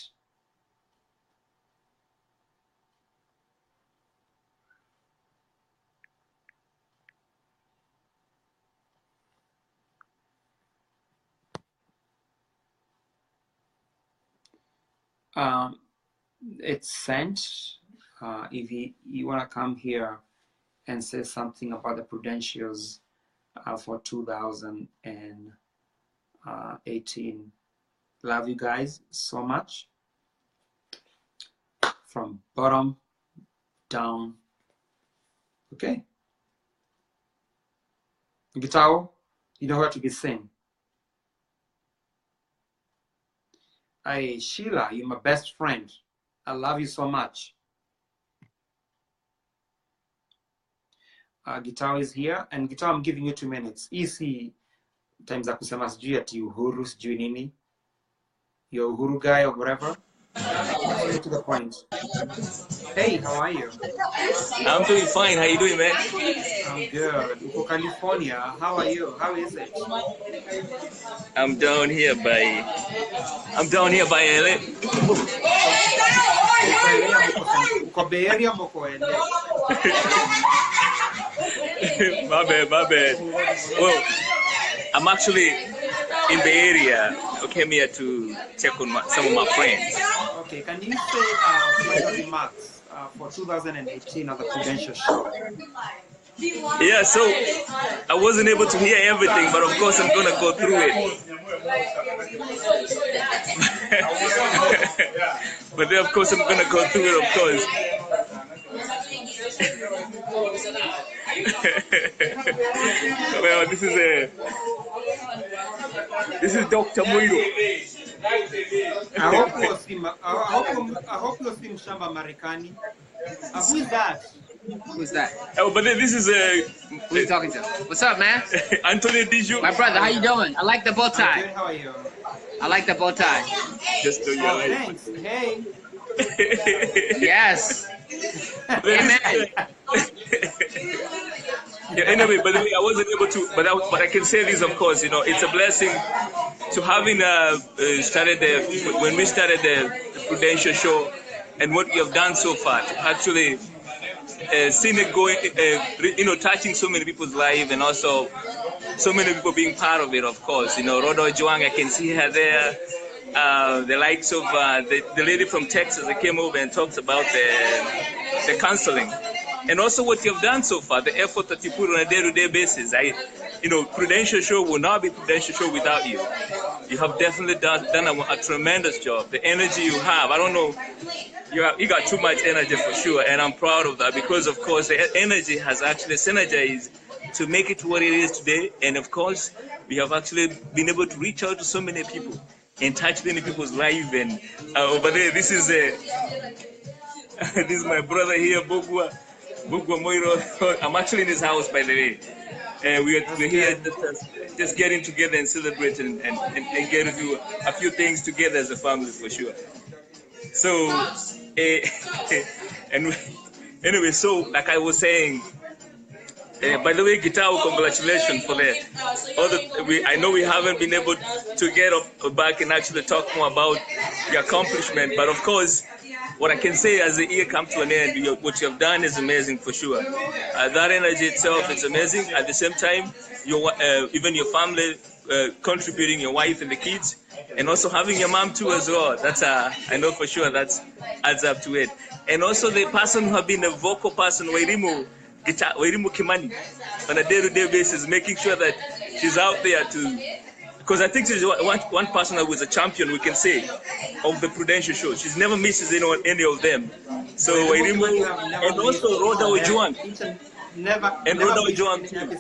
it's sent. If you want to come here and say something about the Prudentials for 2018. Love you guys so much. From bottom down. Okay. Gitao, you know what to be saying. Hey, Sheila, you're my best friend. I love you so much. Gitao is here, and Gitao, I'm giving you 2 minutes. Easy times za kusema sijui ati uhuru sijui nini. You're uhuru guy or whatever. Straight to the point. Hey, how are you? I'm doing fine. How you doing, man? I'm good. Uko California. How are you? How is it? I'm down here by LA. Uko Bay Area, moko LA. My bad. Well, I'm actually in the area. I came here to check on some of my friends. Okay, can you say final remarks for 2018 of the Prudential Show? Yeah, so I wasn't able to hear everything, but of course I'm gonna go through it. But then of course I'm gonna go through it, of course. Well, this is Dr. Moiro. I hope you're seeing Shamba Marikani. Who is that? Who's that? Oh, but then this is Who are you talking to? What's up, man? Anthony Dijou. My brother, how you doing? I like the bow tie. Good, how are you? I like the bow tie. Just do your Oh, thanks. Hey. Yes. Amen. Yeah, anyway, by the way, I wasn't able to, but I can say this, of course, it's a blessing to having started when we started the Prudential Show and what we have done so far, to actually seen it going, touching so many people's lives, and also so many people being part of it, of course. Rodo Juang, I can see her there. The likes of the lady from Texas that came over and talked about the counseling. And also what you've done so far, the effort that you put on a day-to-day basis. Prudential Show will not be Prudential Show without you. You have definitely done a tremendous job. The energy you have, I don't know, you got too much energy for sure, and I'm proud of that because, of course, the energy has actually synergized to make it what it is today. And, of course, we have actually been able to reach out to so many people and touch many people's lives. And over there, this is my brother here, Bogwa Moiro. I'm actually in his house, by the way. We're here just getting together and celebrating and getting to do a few things together as a family for sure. So, anyway, so like I was saying, by the way, Gitao, congratulations for that. I know we haven't been able to get back and actually talk more about the accomplishment, but of course, what I can say as the year comes to an end, what you have done is amazing for sure. That energy itself, it's amazing. At the same time, even your family contributing, your wife and the kids, and also having your mom too as well. That's I know for sure that adds up to it. And also the person who have been a vocal person, Wairimu Kimani, on a day-to-day basis, making sure that she's out there because I think she's one person that was a champion, we can say, of the Prudential show. She's never misses any of them. So I remember, and also Rhoda Ojuang. And Rhoda Ojuang too.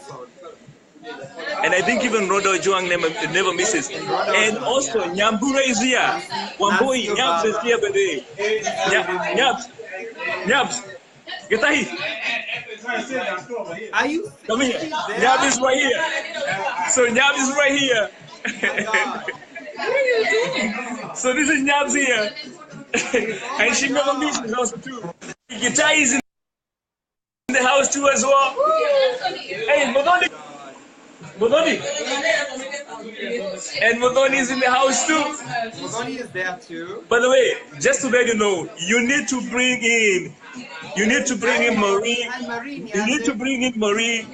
And I think even Rhoda Ojuang never misses. And also Nyambura is here. Wamboi, Nyabs is here, baby. Nyabs, get here. Are you? Come here. Nyabs is right here. So Nyabs is right here. So this is Nyabs here. And she never misses also too. Guitar is in the house too as well. Hey, Modoni. And Modoni is in the house too. Modoni is there too. By the way, just to let you know, you need to bring in Marie. You need to bring in Marie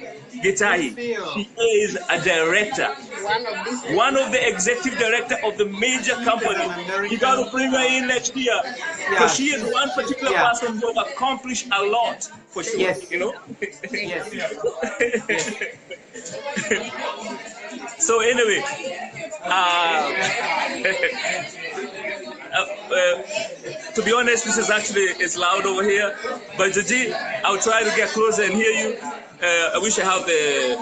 Gitahi. She is a director, one of the executive director of the major company. You got to bring her in next year because she is one particular person who has accomplished a lot for sure. Yes. You know. Yes. So anyway, to be honest, this is actually it's loud over here. But Jaji, I'll try to get closer and hear you. I wish I have the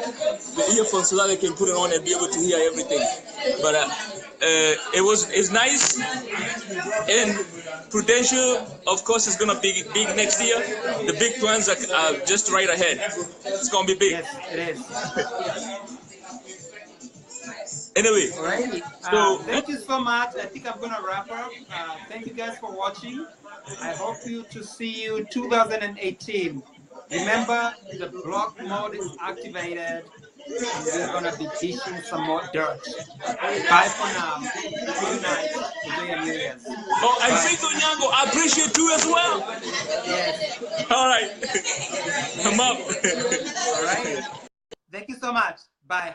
earphones so that I can put it on and be able to hear everything. But it's nice. And Prudential, of course, is gonna be big next year. The big plans are just right ahead. It's gonna be big. Yes, it is. Anyway, alrighty. So thank you so much. I think I'm gonna wrap up. Thank you guys for watching. I hope to see you 2018. Remember, the block mode is activated, and we're gonna be dishing some more dirt. Bye for now. Good night. Enjoy your New Year's. Oh, and Sito Nyango, I appreciate you as well. Yes. All right. I'm up. All right. Thank you so much. Bye.